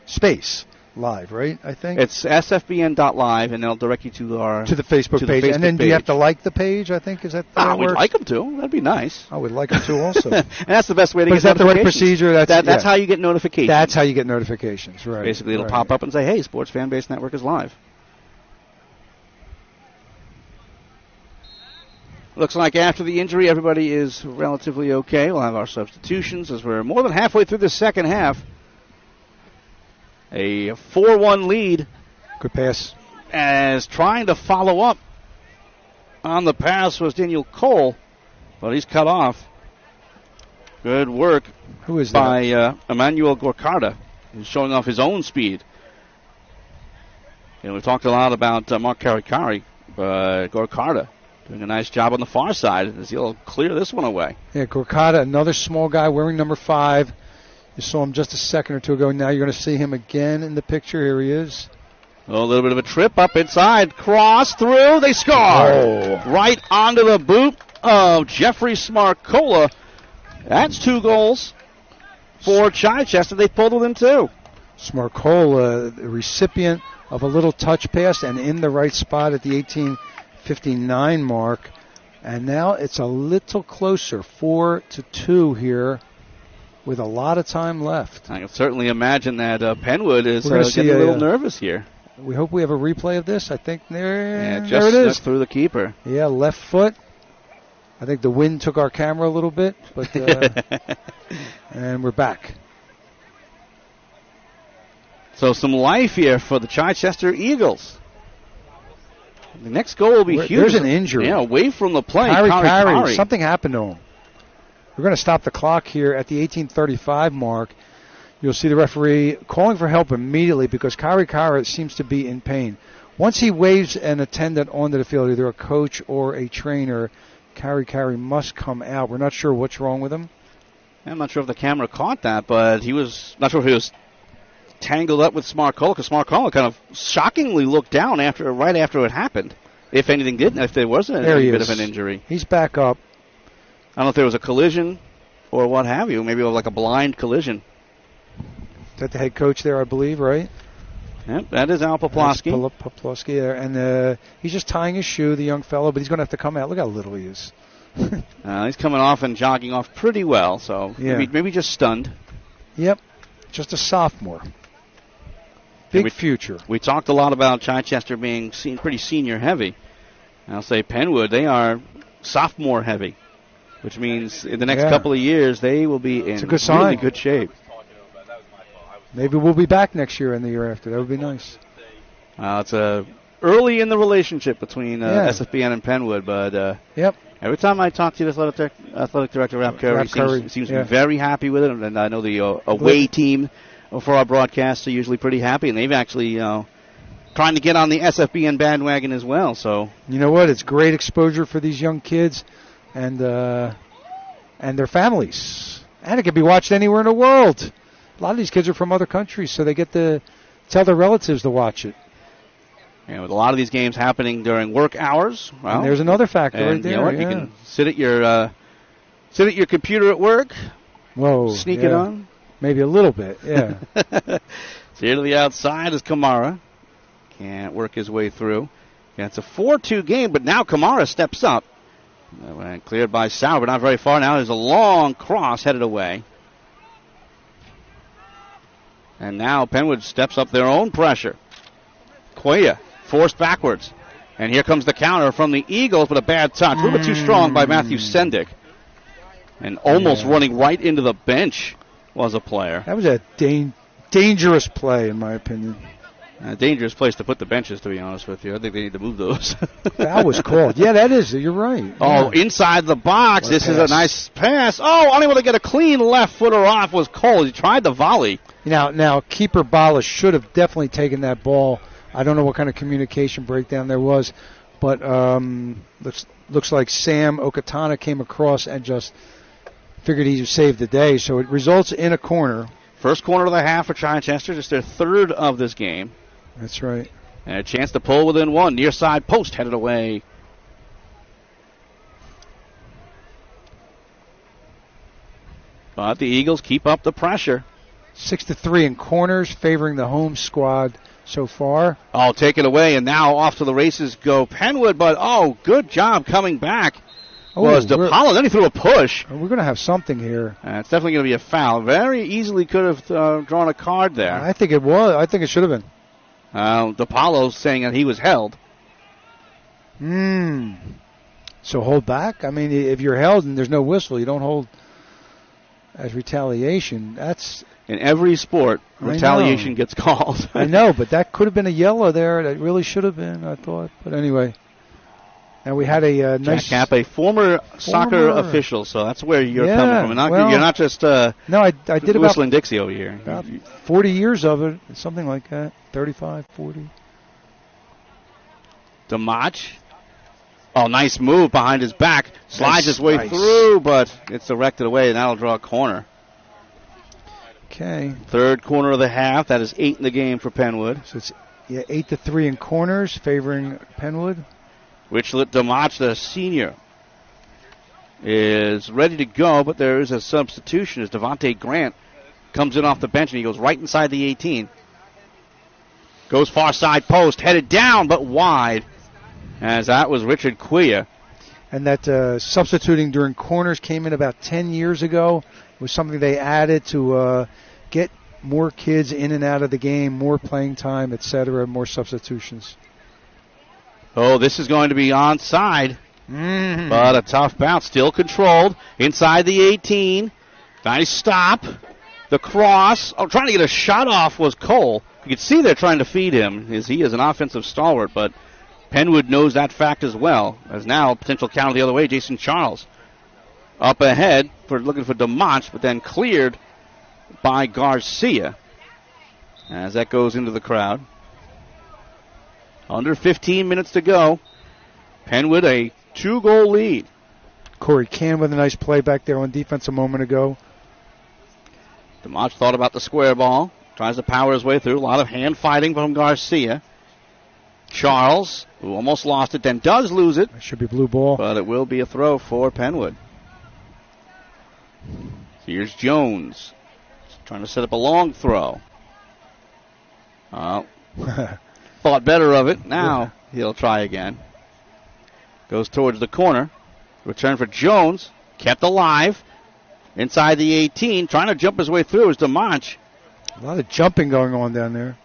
Speaker 2: space live, right? I think
Speaker 1: it's sfbn.live, and they'll direct you to the Facebook page.
Speaker 2: And then do you have to like the page? I think is that the way
Speaker 1: we'd like them to. That'd be nice.
Speaker 2: I would like them to also.
Speaker 1: And that's the best way to get.
Speaker 2: Is that the right procedure?
Speaker 1: That's how you get notifications.
Speaker 2: That's how you get notifications, right?
Speaker 1: Basically, it'll pop up and say, "Hey, Sports Fan Base Network is live." Looks like after the injury, everybody is relatively okay. We'll have our substitutions as we're more than halfway through the second half. A 4-1 lead.
Speaker 2: Good pass.
Speaker 1: As trying to follow up on the pass was Daniel Cole, but he's cut off. Good work.
Speaker 2: Who is
Speaker 1: by Emmanuel Gorkarta. He's showing off his own speed. And we've talked a lot about Mark Karikari, but Gorkarta doing a nice job on the far side as he'll clear this one away.
Speaker 2: Yeah, Gorkarta, another small guy wearing number 5. You saw him just a second or two ago. Now you're going to see him again in the picture. Here he is.
Speaker 1: Oh, a little bit of a trip up inside. Cross through. They score.
Speaker 2: Oh.
Speaker 1: Right onto the boot of Jeffrey Smarcola. That's 2 goals for Chichester. They pulled within 2.
Speaker 2: Smarcola, the recipient of a little touch pass and in the right spot at the 18:59 mark. And now it's a little closer, 4-2 here, with a lot of time left.
Speaker 1: I can certainly imagine that Penwood is getting a little nervous here.
Speaker 2: We hope we have a replay of this. I think there it
Speaker 1: is.
Speaker 2: Just
Speaker 1: through the keeper.
Speaker 2: Yeah, left foot. I think the wind took our camera a little bit, but and we're back.
Speaker 1: So some life here for the Chichester Eagles. The next goal will be huge.
Speaker 2: There's an injury.
Speaker 1: Yeah, away from the play.
Speaker 2: Kari. Something happened to him. We're going to stop the clock here at the 18:35 mark. You'll see the referee calling for help immediately because Kari seems to be in pain. Once he waves an attendant onto the field, either a coach or a trainer, Kari must come out. We're not sure what's wrong with him.
Speaker 1: I'm not sure if the camera caught that, but he was not sure if he was tangled up with Smarcola, because Smarcola kind of shockingly looked down right after it happened. If anything did, if there was a bit of an injury.
Speaker 2: He's back up.
Speaker 1: I don't know if there was a collision or what have you. Maybe it was like a blind collision.
Speaker 2: Is that the head coach there, I believe, right?
Speaker 1: Yep, that is Al Poplawski.
Speaker 2: Poplawski there. And he's just tying his shoe, the young fellow, but he's going to have to come out. Look how little he is.
Speaker 1: He's coming off and jogging off pretty well, so maybe just stunned.
Speaker 2: Yep, just a sophomore. Big future.
Speaker 1: We talked a lot about Chichester being pretty senior heavy. I'll say Penwood, they are sophomore heavy, which means in the next couple of years they will be in really good shape.
Speaker 2: Maybe we'll be back next year and the year after. That would be nice.
Speaker 1: It's early in the relationship between SFBN and Penwood, but every time I talk to the athletic director, Rap Curry, he seems to be very happy with it, and I know the away team for our broadcasts are usually pretty happy, and they've actually trying to get on the SFBN bandwagon as well. So
Speaker 2: you know what? It's great exposure for these young kids and their families, and it can be watched anywhere in the world. A lot of these kids are from other countries, so they get to tell their relatives to watch it.
Speaker 1: And with a lot of these games happening during work hours,
Speaker 2: and there's another factor right there.
Speaker 1: You know what? You can sit at your computer at work.
Speaker 2: Whoa!
Speaker 1: Sneak it on.
Speaker 2: Maybe a little bit. Yeah.
Speaker 1: So here to the outside is Kamara. Can't work his way through. Yeah, it's a 4-2 game, but now Kamara steps up. Cleared by Sauer, but not very far now. There's a long cross headed away. And now Penwood steps up their own pressure. Cuellar forced backwards. And here comes the counter from the Eagles, but a bad touch. A little bit too strong by Matthew Sendick. And almost running right into the bench was a player.
Speaker 2: That was a dangerous play, in my opinion.
Speaker 1: A dangerous place to put the benches, to be honest with you. I think they need to move those.
Speaker 2: That was called. Yeah, that is. You're right.
Speaker 1: Oh, inside the box. This is a nice pass. Oh, unable to get a clean left footer off was Cole. He tried the volley.
Speaker 2: Now keeper Bala should have definitely taken that ball. I don't know what kind of communication breakdown there was, but looks like Sam Okatana came across and just figured he saved the day. So it results in a corner.
Speaker 1: First corner of the half for Chichester, just their third of this game.
Speaker 2: That's right.
Speaker 1: And a chance to pull within one. Near side post headed away. But the Eagles keep up the pressure.
Speaker 2: 6-3 in corners, favoring the home squad so far.
Speaker 1: Oh, take it away, and now off to the races go Penwood, but good job coming back. Was DePaulo. Then he threw a push.
Speaker 2: We're going to have something here.
Speaker 1: It's definitely going to be a foul. Very easily could have drawn a card there.
Speaker 2: I think it was. I think it should have been.
Speaker 1: DePaulo saying that he was held.
Speaker 2: So hold back? I mean, if you're held and there's no whistle, you don't hold as retaliation. That's
Speaker 1: in every sport, retaliation gets called.
Speaker 2: I know, but that could have been a yellow there. That really should have been, I thought. But anyway. And we had a nice...
Speaker 1: Jack Kapp, a former soccer official, so that's where you're coming from. You're not just
Speaker 2: I did
Speaker 1: whistling Dixie over here.
Speaker 2: About 40 years of it, something like that, 35, 40.
Speaker 1: DeMach. Oh, nice move behind his back. Slides his way through, but it's directed away, and that'll draw a corner.
Speaker 2: Okay.
Speaker 1: Third corner of the half. That is 8 in the game for Penwood.
Speaker 2: So it's 8-3 in corners, favoring Penwood.
Speaker 1: Richlet DeMach, the senior, is ready to go, but there is a substitution as Devontae Grant comes in off the bench, and he goes right inside the 18. Goes far side post, headed down, but wide, as that was Richard Cuellar.
Speaker 2: And that substituting during corners came in about 10 years ago. It was something they added to get more kids in and out of the game, more playing time, etc., more substitutions.
Speaker 1: Oh, this is going to be onside, but a tough bounce, still controlled, inside the 18. Nice stop. The cross. Trying to get a shot off was Cole. You can see they're trying to feed him, as he is an offensive stalwart, but Penwood knows that fact as well, as now potential counter the other way, Jason Charles. Up ahead, looking for DeMach, but then cleared by Garcia, as that goes into the crowd. Under 15 minutes to go. Penwood a 2-goal lead.
Speaker 2: Corey Can with a nice play back there on defense a moment ago.
Speaker 1: DeMach thought about the square ball. Tries to power his way through. A lot of hand fighting from Garcia. Charles, who almost lost it, then does lose it.
Speaker 2: It should be blue ball.
Speaker 1: But it will be a throw for Penwood. Here's Jones. Trying to set up a long throw. Thought better of it. Now he'll try again. Goes towards the corner. Return for Jones. Kept alive. Inside the 18. Trying to jump his way through is DeMonch.
Speaker 2: A lot of jumping going on down there.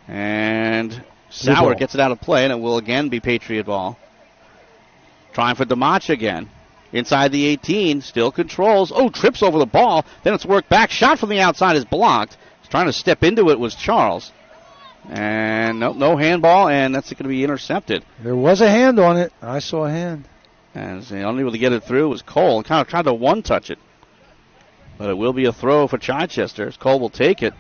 Speaker 1: And Sauer gets it out of play, and it will again be Patriot ball. Trying for DeMonch again. Inside the 18. Still controls. Oh, trips over the ball. Then it's worked back. Shot from the outside is blocked. Trying to step into it was Charles. And no handball, and that's going to be intercepted.
Speaker 2: There was a hand on it. I saw a hand.
Speaker 1: And the only able to get it through was Cole. Kind of tried to one-touch it. But it will be a throw for Chichester. Cole will take it.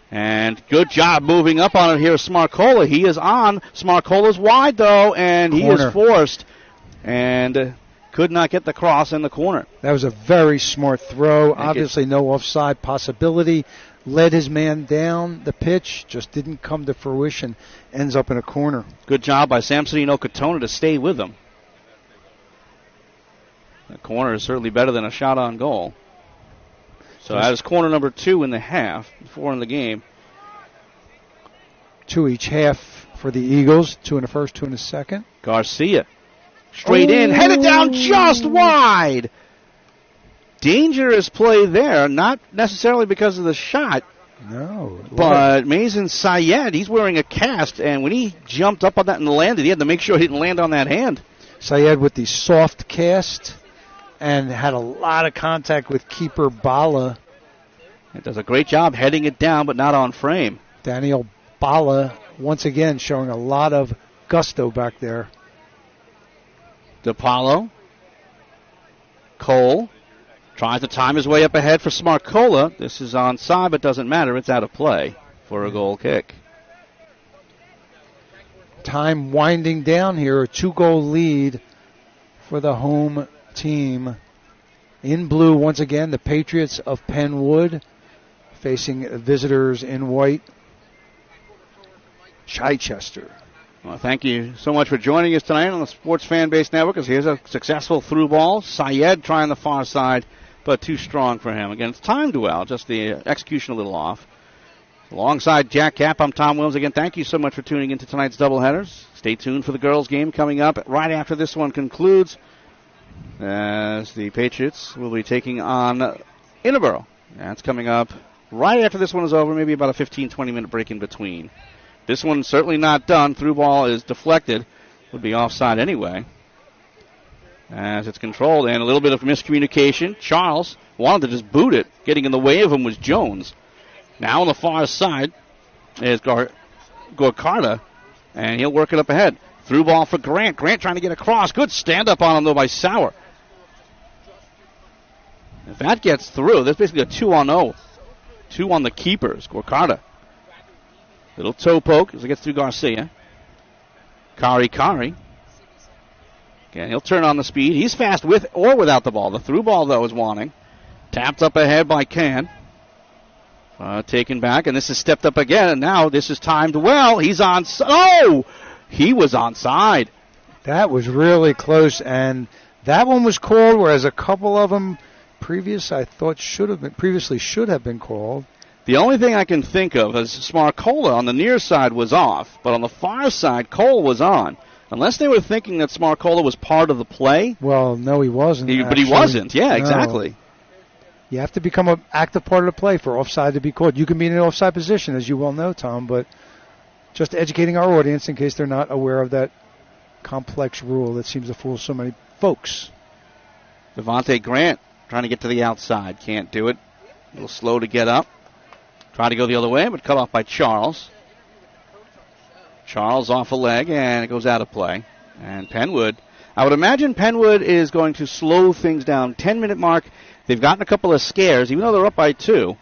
Speaker 1: And good job moving up on it here, Smarcola. He is on. Smarcola's wide, though, and he is forced. And could not get the cross in the corner.
Speaker 2: That was a very smart throw. Obviously no offside possibility. Led his man down the pitch, just didn't come to fruition. Ends up in a corner.
Speaker 1: Good job by Samsonino Katona to stay with him. The corner is certainly better than a shot on goal. So that is corner number 2 in the half, 4 in the game.
Speaker 2: 2 each half for the Eagles. 2 in the first, 2 in the second.
Speaker 1: Garcia. Straight in, headed down just wide. Dangerous play there, not necessarily because of the shot.
Speaker 2: No.
Speaker 1: But Mason Syed, he's wearing a cast, and when he jumped up on that and landed, he had to make sure he didn't land on that hand.
Speaker 2: Syed with the soft cast and had a lot of contact with keeper Bala.
Speaker 1: It does a great job heading it down, but not on frame.
Speaker 2: Daniel Bala, once again, showing a lot of gusto back there.
Speaker 1: DePaulo. Cole. Tries to time his way up ahead for Smarcola. This is onside, but doesn't matter. It's out of play for a goal kick.
Speaker 2: Time winding down here. A 2-goal lead for the home team. In blue, once again, the Patriots of Penwood facing visitors in white. Chichester.
Speaker 1: Well, thank you so much for joining us tonight on the Sports Fan Base Network. As here's a successful through ball. Syed trying the far side, but too strong for him. Again, it's timed well, just the execution a little off. Alongside Jack Cap, I'm Tom Williams. Again, thank you so much for tuning into tonight's doubleheaders. Stay tuned for the girls' game coming up right after this one concludes, as the Patriots will be taking on Inneborough. That's coming up right after this one is over, maybe about a 15, 20-minute break in between. This one's certainly not done. Through ball is deflected. Would be offside anyway. As it's controlled, and a little bit of miscommunication. Charles wanted to just boot it. Getting in the way of him was Jones. Now on the far side is Gorkarda, and he'll work it up ahead. Through ball for Grant. Grant trying to get across. Good stand-up on him, though, by Sauer. If that gets through, that's basically a 2-on-0. 2 on the keepers, Gorkarda. Little toe poke as it gets through Garcia. Kari. Again, he'll turn on the speed. He's fast with or without the ball. The through ball, though, is wanting. Tapped up ahead by Can. Taken back, and this is stepped up again, and now this is timed well. He's on. Oh! He was onside.
Speaker 2: That was really close, and that one was called, whereas a couple of them I thought previously should have been called.
Speaker 1: The only thing I can think of is Smarcola on the near side was off, but on the far side, Cole was on. Unless they were thinking that Smarcola was part of the play.
Speaker 2: Well, no, he wasn't.
Speaker 1: But he wasn't. Yeah, exactly.
Speaker 2: You have to become an active part of the play for offside to be called. You can be in an offside position, as you well know, Tom, but just educating our audience in case they're not aware of that complex rule that seems to fool so many folks.
Speaker 1: Devontae Grant trying to get to the outside. Can't do it. A little slow to get up. Trying to go the other way, but cut off by Charles. Charles off a leg, and it goes out of play. And Penwood, I would imagine Penwood is going to slow things down. 10-minute mark. They've gotten a couple of scares, even though they're up by 2.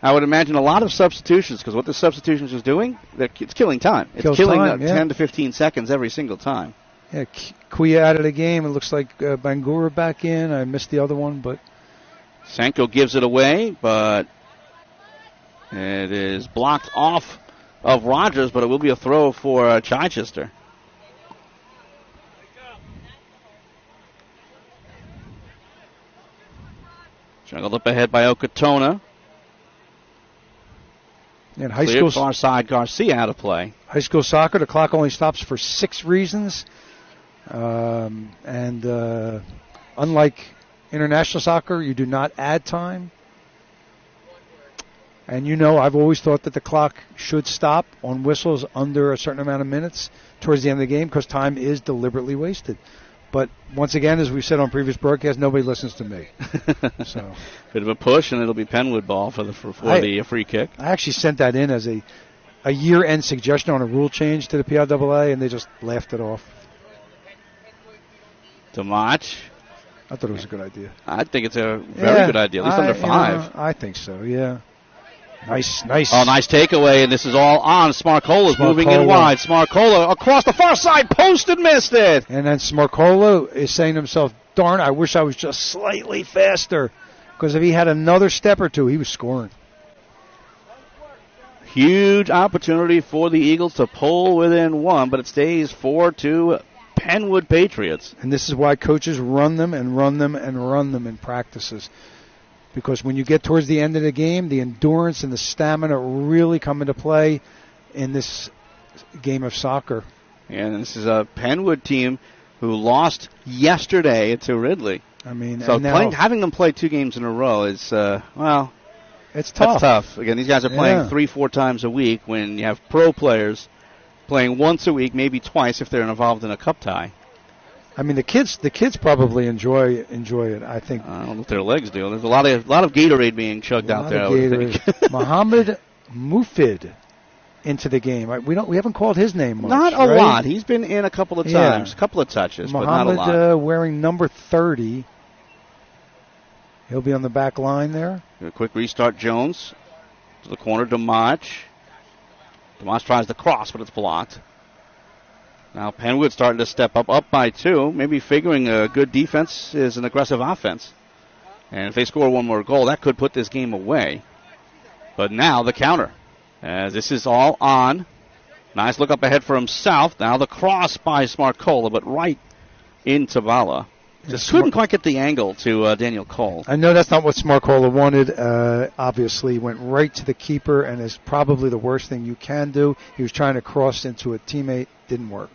Speaker 1: I would imagine a lot of substitutions, because what the substitutions is doing, it's killing time. It's killing 10 to 15 seconds every single time.
Speaker 2: Yeah, Kuya out of the game. It looks like Bangura back in. I missed the other one, but
Speaker 1: Senko gives it away, but It is blocked off of Rogers, but it will be a throw for Chichester. Juggled up ahead by Okatona.
Speaker 2: And
Speaker 1: Cleared far side, Garcia out of play.
Speaker 2: High school soccer, the clock only stops for 6 reasons. Unlike international soccer, you do not add time. And I've always thought that the clock should stop on whistles under a certain amount of minutes towards the end of the game because time is deliberately wasted. But once again, as we've said on previous broadcasts, nobody listens to me. So
Speaker 1: bit of a push, and it'll be Penwood ball for the free kick.
Speaker 2: I actually sent that in as a year-end suggestion on a rule change to the PIAA, and they just laughed it off.
Speaker 1: Demach.
Speaker 2: I thought it was a good idea.
Speaker 1: I think it's a very good idea, at least under 5.
Speaker 2: I think so, yeah. Nice.
Speaker 1: Oh, nice takeaway, and this is all on. Smarcola's moving in wide. Smarcola across the far side post and missed it.
Speaker 2: And then Smarcola is saying to himself, darn, I wish I was just slightly faster. Because if he had another step or two, he was scoring.
Speaker 1: Huge opportunity for the Eagles to pull within 1, but it stays 4-2 Penwood Patriots.
Speaker 2: And this is why coaches run them and run them and run them in practices. Because when you get towards the end of the game, the endurance and the stamina really come into play in this game of soccer.
Speaker 1: And this is a Penwood team who lost yesterday to Ridley.
Speaker 2: I mean,
Speaker 1: so having them play 2 games in a row is,
Speaker 2: it's tough.
Speaker 1: That's tough. Again, these guys are playing 3-4 times a week when you have pro players playing once a week, maybe twice if they're involved in a cup tie.
Speaker 2: I mean, the kids probably enjoy it. I think.
Speaker 1: I don't know if their legs do. There's a lot of Gatorade being chugged out there.
Speaker 2: Mohammed Mufid into the game. We haven't called his name much.
Speaker 1: Not a lot. He's been in a couple of times, a couple of touches, but not a lot.
Speaker 2: Mohammed wearing number 30. He'll be on the back line there.
Speaker 1: A quick restart. Jones to the corner. Demach tries the cross, but it's blocked. Now Penwood starting to step up by 2, maybe figuring a good defense is an aggressive offense. And if they score one more goal, that could put this game away. But now the counter, as this is all on. Nice look up ahead for himself. Now the cross by Smarcola, but right into Bala. Just couldn't quite get the angle to Daniel Cole.
Speaker 2: I know that's not what Smarcola wanted. Obviously, went right to the keeper, and is probably the worst thing you can do. He was trying to cross into a teammate. Didn't work.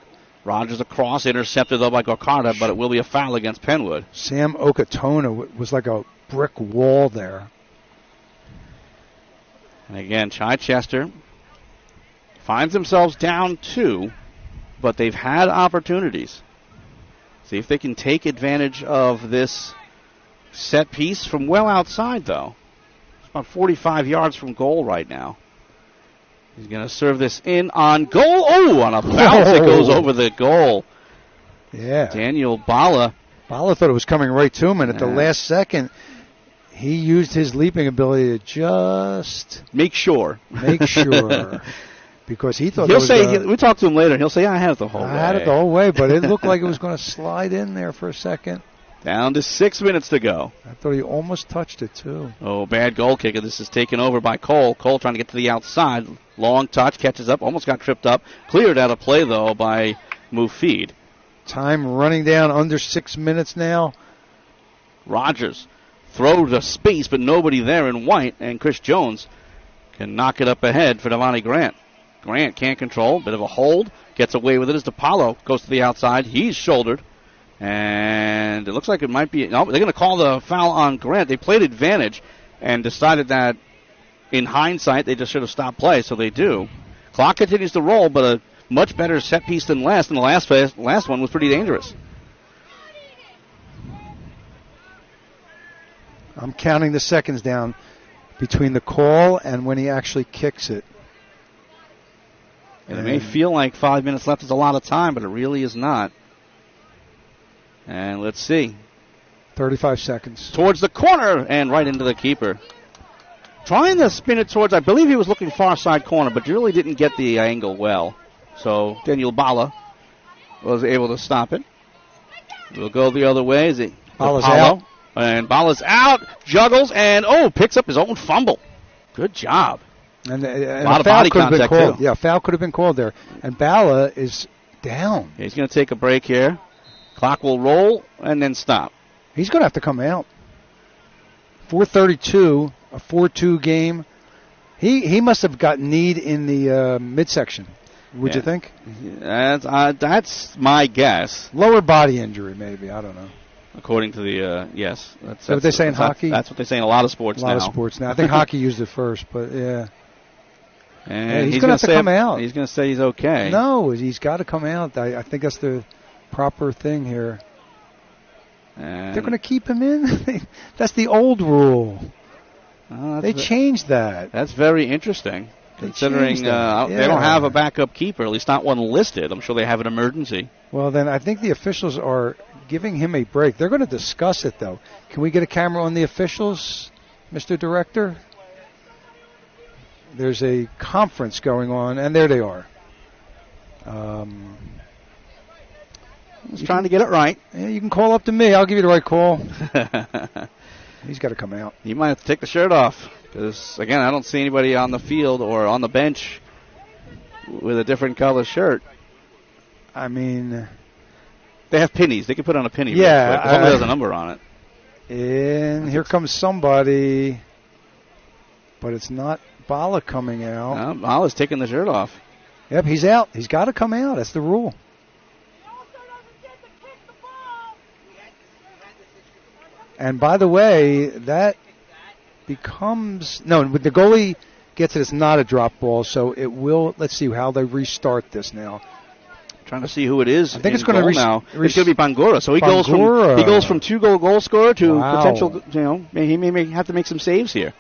Speaker 1: Rogers across, intercepted though by Gorkata, but it will be a foul against Penwood.
Speaker 2: Sam Okatona was like a brick wall there.
Speaker 1: And again, Chichester finds themselves down 2, but they've had opportunities. See if they can take advantage of this set piece from well outside, though. It's about 45 yards from goal right now. He's going to serve this in on goal. Oh, on a bounce it goes over the goal.
Speaker 2: Yeah.
Speaker 1: Daniel Bala.
Speaker 2: Bala thought it was coming right to him, and at the last second, he used his leaping ability to just
Speaker 1: make sure.
Speaker 2: Because he thought
Speaker 1: we talked to him later, and he'll say, I had it the whole way.
Speaker 2: I had it the whole way, but it looked like it was going to slide in there for a second.
Speaker 1: Down to 6 minutes to go.
Speaker 2: I thought he almost touched it, too.
Speaker 1: Oh, bad goal kicker. This is taken over by Cole. Cole trying to get to the outside. Long touch, catches up, almost got tripped up. Cleared out of play, though, by Mufid.
Speaker 2: Time running down under 6 minutes now.
Speaker 1: Rogers throw to space, but nobody there in white, and Chris Jones can knock it up ahead for Devontae Grant. Grant can't control. Bit of a hold. Gets away with it as DePaulo goes to the outside. He's shouldered. And it looks like it might be. No, they're going to call the foul on Grant. They played advantage and decided that in hindsight they just should have stopped play, so they do. Clock continues to roll, but a much better set piece than last, and the last one was pretty dangerous.
Speaker 2: I'm counting the seconds down between the call and when he actually kicks it.
Speaker 1: And it may feel like 5 minutes left is a lot of time, but it really is not. And let's see.
Speaker 2: 35 seconds.
Speaker 1: Towards the corner and right into the keeper. Trying to spin it towards, I believe he was looking far side corner, but really didn't get the angle well. So Daniel Bala was able to stop it. We'll go the other way. Is it
Speaker 2: Bala's out.
Speaker 1: And Bala's out, juggles, and picks up his own fumble. Good job.
Speaker 2: And
Speaker 1: a lot of body
Speaker 2: could have been
Speaker 1: contact,
Speaker 2: called.
Speaker 1: too.
Speaker 2: Yeah, foul could have been called there. And Bala is down.
Speaker 1: Yeah, he's going to take a break here. Clock will roll and then stop.
Speaker 2: He's going to have to come out. 4:32, a 4-2 game. He must have got kneed in the midsection. Would you think?
Speaker 1: That's my guess.
Speaker 2: Lower body injury, maybe. I don't know.
Speaker 1: According to the yes. That's
Speaker 2: what they say in hockey?
Speaker 1: That's what they say in a lot of sports now.
Speaker 2: A lot of sports now. I think hockey used it first, but yeah.
Speaker 1: And
Speaker 2: he's going to have to come out.
Speaker 1: He's going to say he's okay.
Speaker 2: No, he's got to come out. I think that's the proper thing here.
Speaker 1: And
Speaker 2: they're going to keep him in? That's the old rule. They changed that.
Speaker 1: That's very interesting, considering they don't have a backup keeper, at least not one listed. I'm sure they have an emergency.
Speaker 2: Well, then I think the officials are giving him a break. They're going to discuss it, though. Can we get a camera on the officials, Mr. Director? There's a conference going on, and there they are.
Speaker 1: He's trying to get it right.
Speaker 2: Yeah, you can call up to me. I'll give you the right call. He's got to come out.
Speaker 1: He might have to take the shirt off because, again, I don't see anybody on the field or on the bench with a different color shirt.
Speaker 2: I mean,
Speaker 1: they have pennies. They can put on a penny.
Speaker 2: Yeah,
Speaker 1: as long as there's a number on it.
Speaker 2: And here comes somebody, but it's not Bala coming out.
Speaker 1: No, Bala's taking the shirt off.
Speaker 2: Yep, he's out. He's got to come out. That's the rule. And by the way, that becomes the goalie gets it. It's not a drop ball, so it will. Let's see how they restart this now.
Speaker 1: Trying to see who it is.
Speaker 2: I think it's going to
Speaker 1: now. It's going to be Bangura. So he goes from 2-goal scorer to potential. He may have to make some saves here.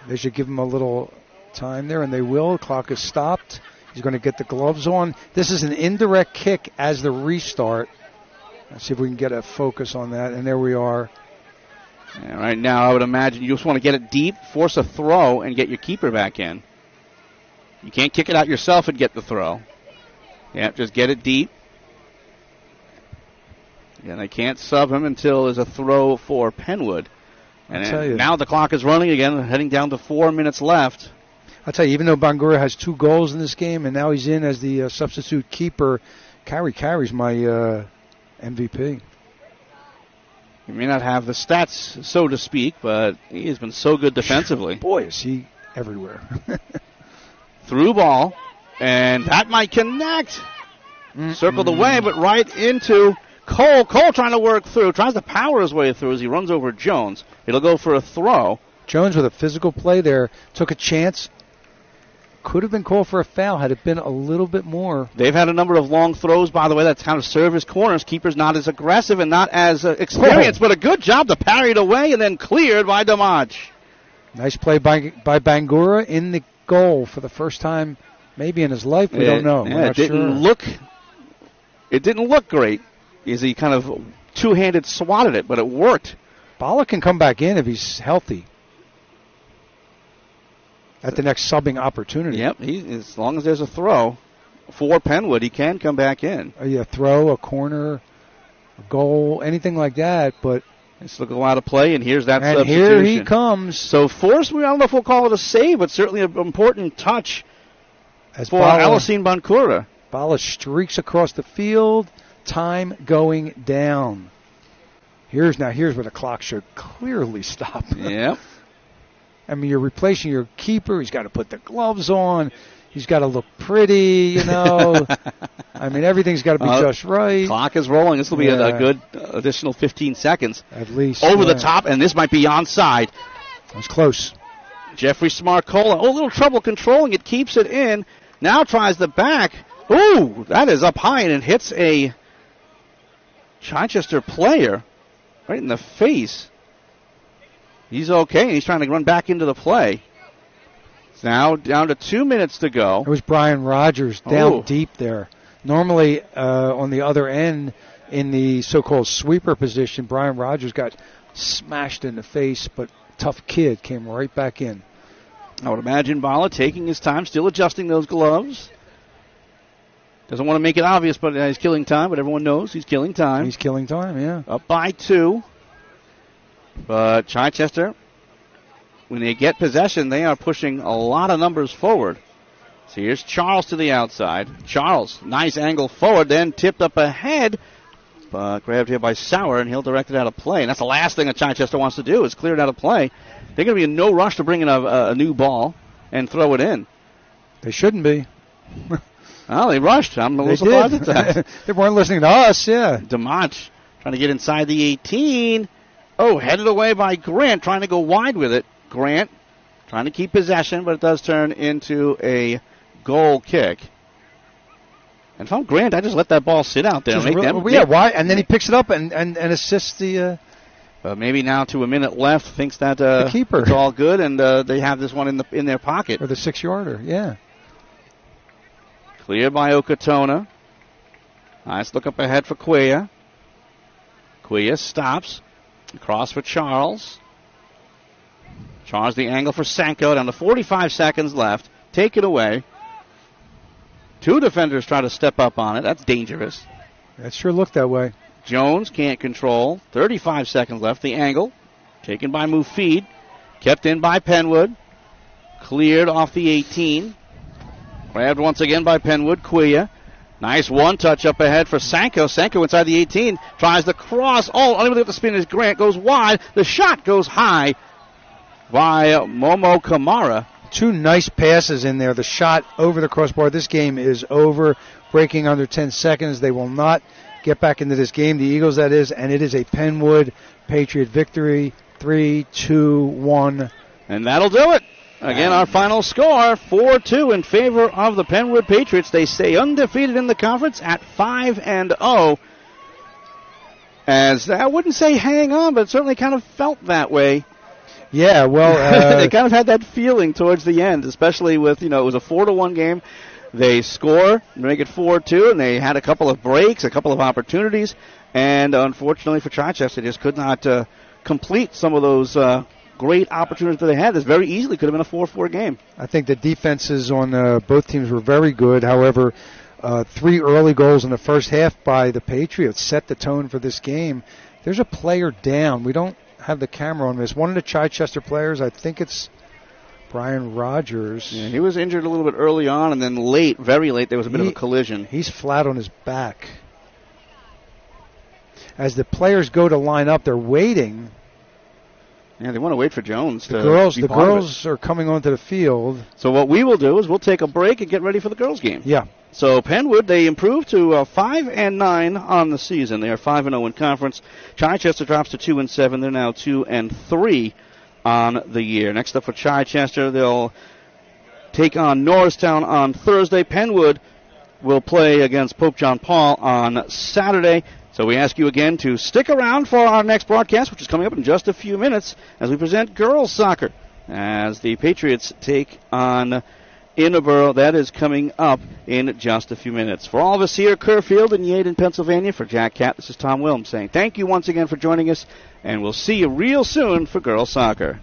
Speaker 2: They should give him a little time there, and they will. The clock is stopped. He's going to get the gloves on. This is an indirect kick as the restart. Let's see if we can get a focus on that. And there we are.
Speaker 1: And right now, I would imagine you just want to get it deep, force a throw, and get your keeper back in. You can't kick it out yourself and get the throw. Yeah, just get it deep. And they can't sub him until there's a throw for Penwood. And now the clock is running again, heading down to 4 minutes left.
Speaker 2: I'll tell you, even though Bangura has 2 goals in this game, and now he's in as the substitute keeper, Carey's my MVP.
Speaker 1: He may not have the stats, so to speak, but he has been so good defensively.
Speaker 2: Boy, is he everywhere.
Speaker 1: Through ball, and that might connect. Circled away, but right into Cole. Cole trying to work through, tries to power his way through as he runs over Jones. It'll go for a throw.
Speaker 2: Jones with a physical play there, took a chance. Could have been called for a foul had it been a little bit more.
Speaker 1: They've had a number of long throws, by the way, that kind of serve as corners. Keeper's not as aggressive and not as experienced, but a good job to parry it away and then cleared by Damaj.
Speaker 2: Nice play by Bangura in the goal for the first time maybe in his life. We don't know.
Speaker 1: Yeah, it didn't look great as he kind of two-handed swatted it, but it worked.
Speaker 2: Bala can come back in if he's healthy. At the next subbing opportunity.
Speaker 1: Yep, as long as there's a throw for Penwood, he can come back in.
Speaker 2: A throw, a corner, a goal, anything like that. But
Speaker 1: it's looking a lot of play, and here's that substitution.
Speaker 2: Here he comes.
Speaker 1: So forced, I don't know if we'll call it a save, but certainly an important touch for Alicine Bancura.
Speaker 2: Bala streaks across the field, time going down. Here's where the clock should clearly stop.
Speaker 1: Yep.
Speaker 2: I mean, you're replacing your keeper. He's got to put the gloves on. He's got to look pretty, I mean, everything's got to be just right.
Speaker 1: Clock is rolling. This will be a good additional 15 seconds.
Speaker 2: At least.
Speaker 1: Over the top, and this might be onside.
Speaker 2: That was close.
Speaker 1: Jeffrey Smarcola. A little trouble controlling it. Keeps it in. Now tries the back. Ooh, that is up high, and it hits a Chichester player right in the face. He's okay. He's trying to run back into the play. It's now down to 2 minutes to go.
Speaker 2: It was Brian Rogers down deep there. Normally on the other end in the so-called sweeper position, Brian Rogers got smashed in the face, but tough kid came right back in.
Speaker 1: I would imagine Bala taking his time, still adjusting those gloves. Doesn't want to make it obvious, but he's killing time, but everyone knows he's killing time.
Speaker 2: He's killing time, yeah.
Speaker 1: Up by 2. But Chichester when they get possession, they are pushing a lot of numbers forward. So here's Charles to the outside. Charles, nice angle forward, then tipped up ahead, but grabbed here by Sauer, and he'll direct it out of play. And that's the last thing that Chichester wants to do is clear it out of play. They're going to be in no rush to bring in a new ball and throw it in.
Speaker 2: They shouldn't be.
Speaker 1: Well, they rushed. I'm a little surprised at that.
Speaker 2: They weren't listening to us, yeah.
Speaker 1: DeMott trying to get inside the 18. Oh, headed away by Grant, trying to go wide with it. Grant trying to keep possession, but it does turn into a goal kick. And if I'm Grant, I just let that ball sit out there.
Speaker 2: Why? And then he picks it up and assists the...
Speaker 1: maybe now to a minute left, thinks that
Speaker 2: the keeper.
Speaker 1: It's all good, and they have this one in their pocket.
Speaker 2: Or the 6-yarder, yeah.
Speaker 1: Cleared by Okatona. Nice look up ahead for Quia. Quia stops. Across for Charles. Charles the angle for Sanko. Down to 45 seconds left. Take it away. Two defenders try to step up on it. That's dangerous.
Speaker 2: That sure looked that way.
Speaker 1: Jones can't control. 35 seconds left. The angle. Taken by Mufid. Kept in by Penwood. Cleared off the 18. Grabbed once again by Penwood. Quia. Nice one-touch up ahead for Sanko. Sanko inside the 18. Tries the cross. Oh, unable to get the spin as Grant goes wide. The shot goes high by Momo Kamara.
Speaker 2: Two nice passes in there. The shot over the crossbar. This game is over. Breaking under 10 seconds. They will not get back into this game. The Eagles, that is. And it is a Penwood Patriot victory. 3-2-1.
Speaker 1: And that'll do it. Again, our final score, 4-2 in favor of the Penwood Patriots. They stay undefeated in the conference at 5-0. As I wouldn't say hang on, but it certainly kind of felt that way.
Speaker 2: Yeah, well,
Speaker 1: they kind of had that feeling towards the end, especially with, it was a 4-1 game. They score, make it 4-2, and they had a couple of breaks, a couple of opportunities, and unfortunately for Chichester, they just could not complete some of those great opportunities that they had. This very easily could have been a 4-4 game.
Speaker 2: I think the defenses on both teams were very good. However, 3 early goals in the first half by the Patriots set the tone for this game. There's a player down. We don't have the camera on this. One of the Chichester players, I think it's Brian Rogers.
Speaker 1: Yeah, he was injured a little bit early on, and then late, very late, there was a bit of a collision.
Speaker 2: He's flat on his back. As the players go to line up, they're waiting.
Speaker 1: Yeah, they want to wait for Jones.
Speaker 2: The girls are coming onto the field.
Speaker 1: So what we will do is we'll take a break and get ready for the girls' game.
Speaker 2: Yeah.
Speaker 1: So Penwood, they improved to 5-9 on the season. They are 5-0 in conference. Chichester drops to 2-7. They're now 2-3 on the year. Next up for Chichester, they'll take on Norristown on Thursday. Penwood will play against Pope John Paul on Saturday. So we ask you again to stick around for our next broadcast, which is coming up in just a few minutes, as we present girls soccer, as the Patriots take on Innaborough. That is coming up in just a few minutes. For all of us here at Kerr Field in Yeadon, Pennsylvania, for Jack Catt, this is Tom Williams saying thank you once again for joining us, and we'll see you real soon for girls soccer.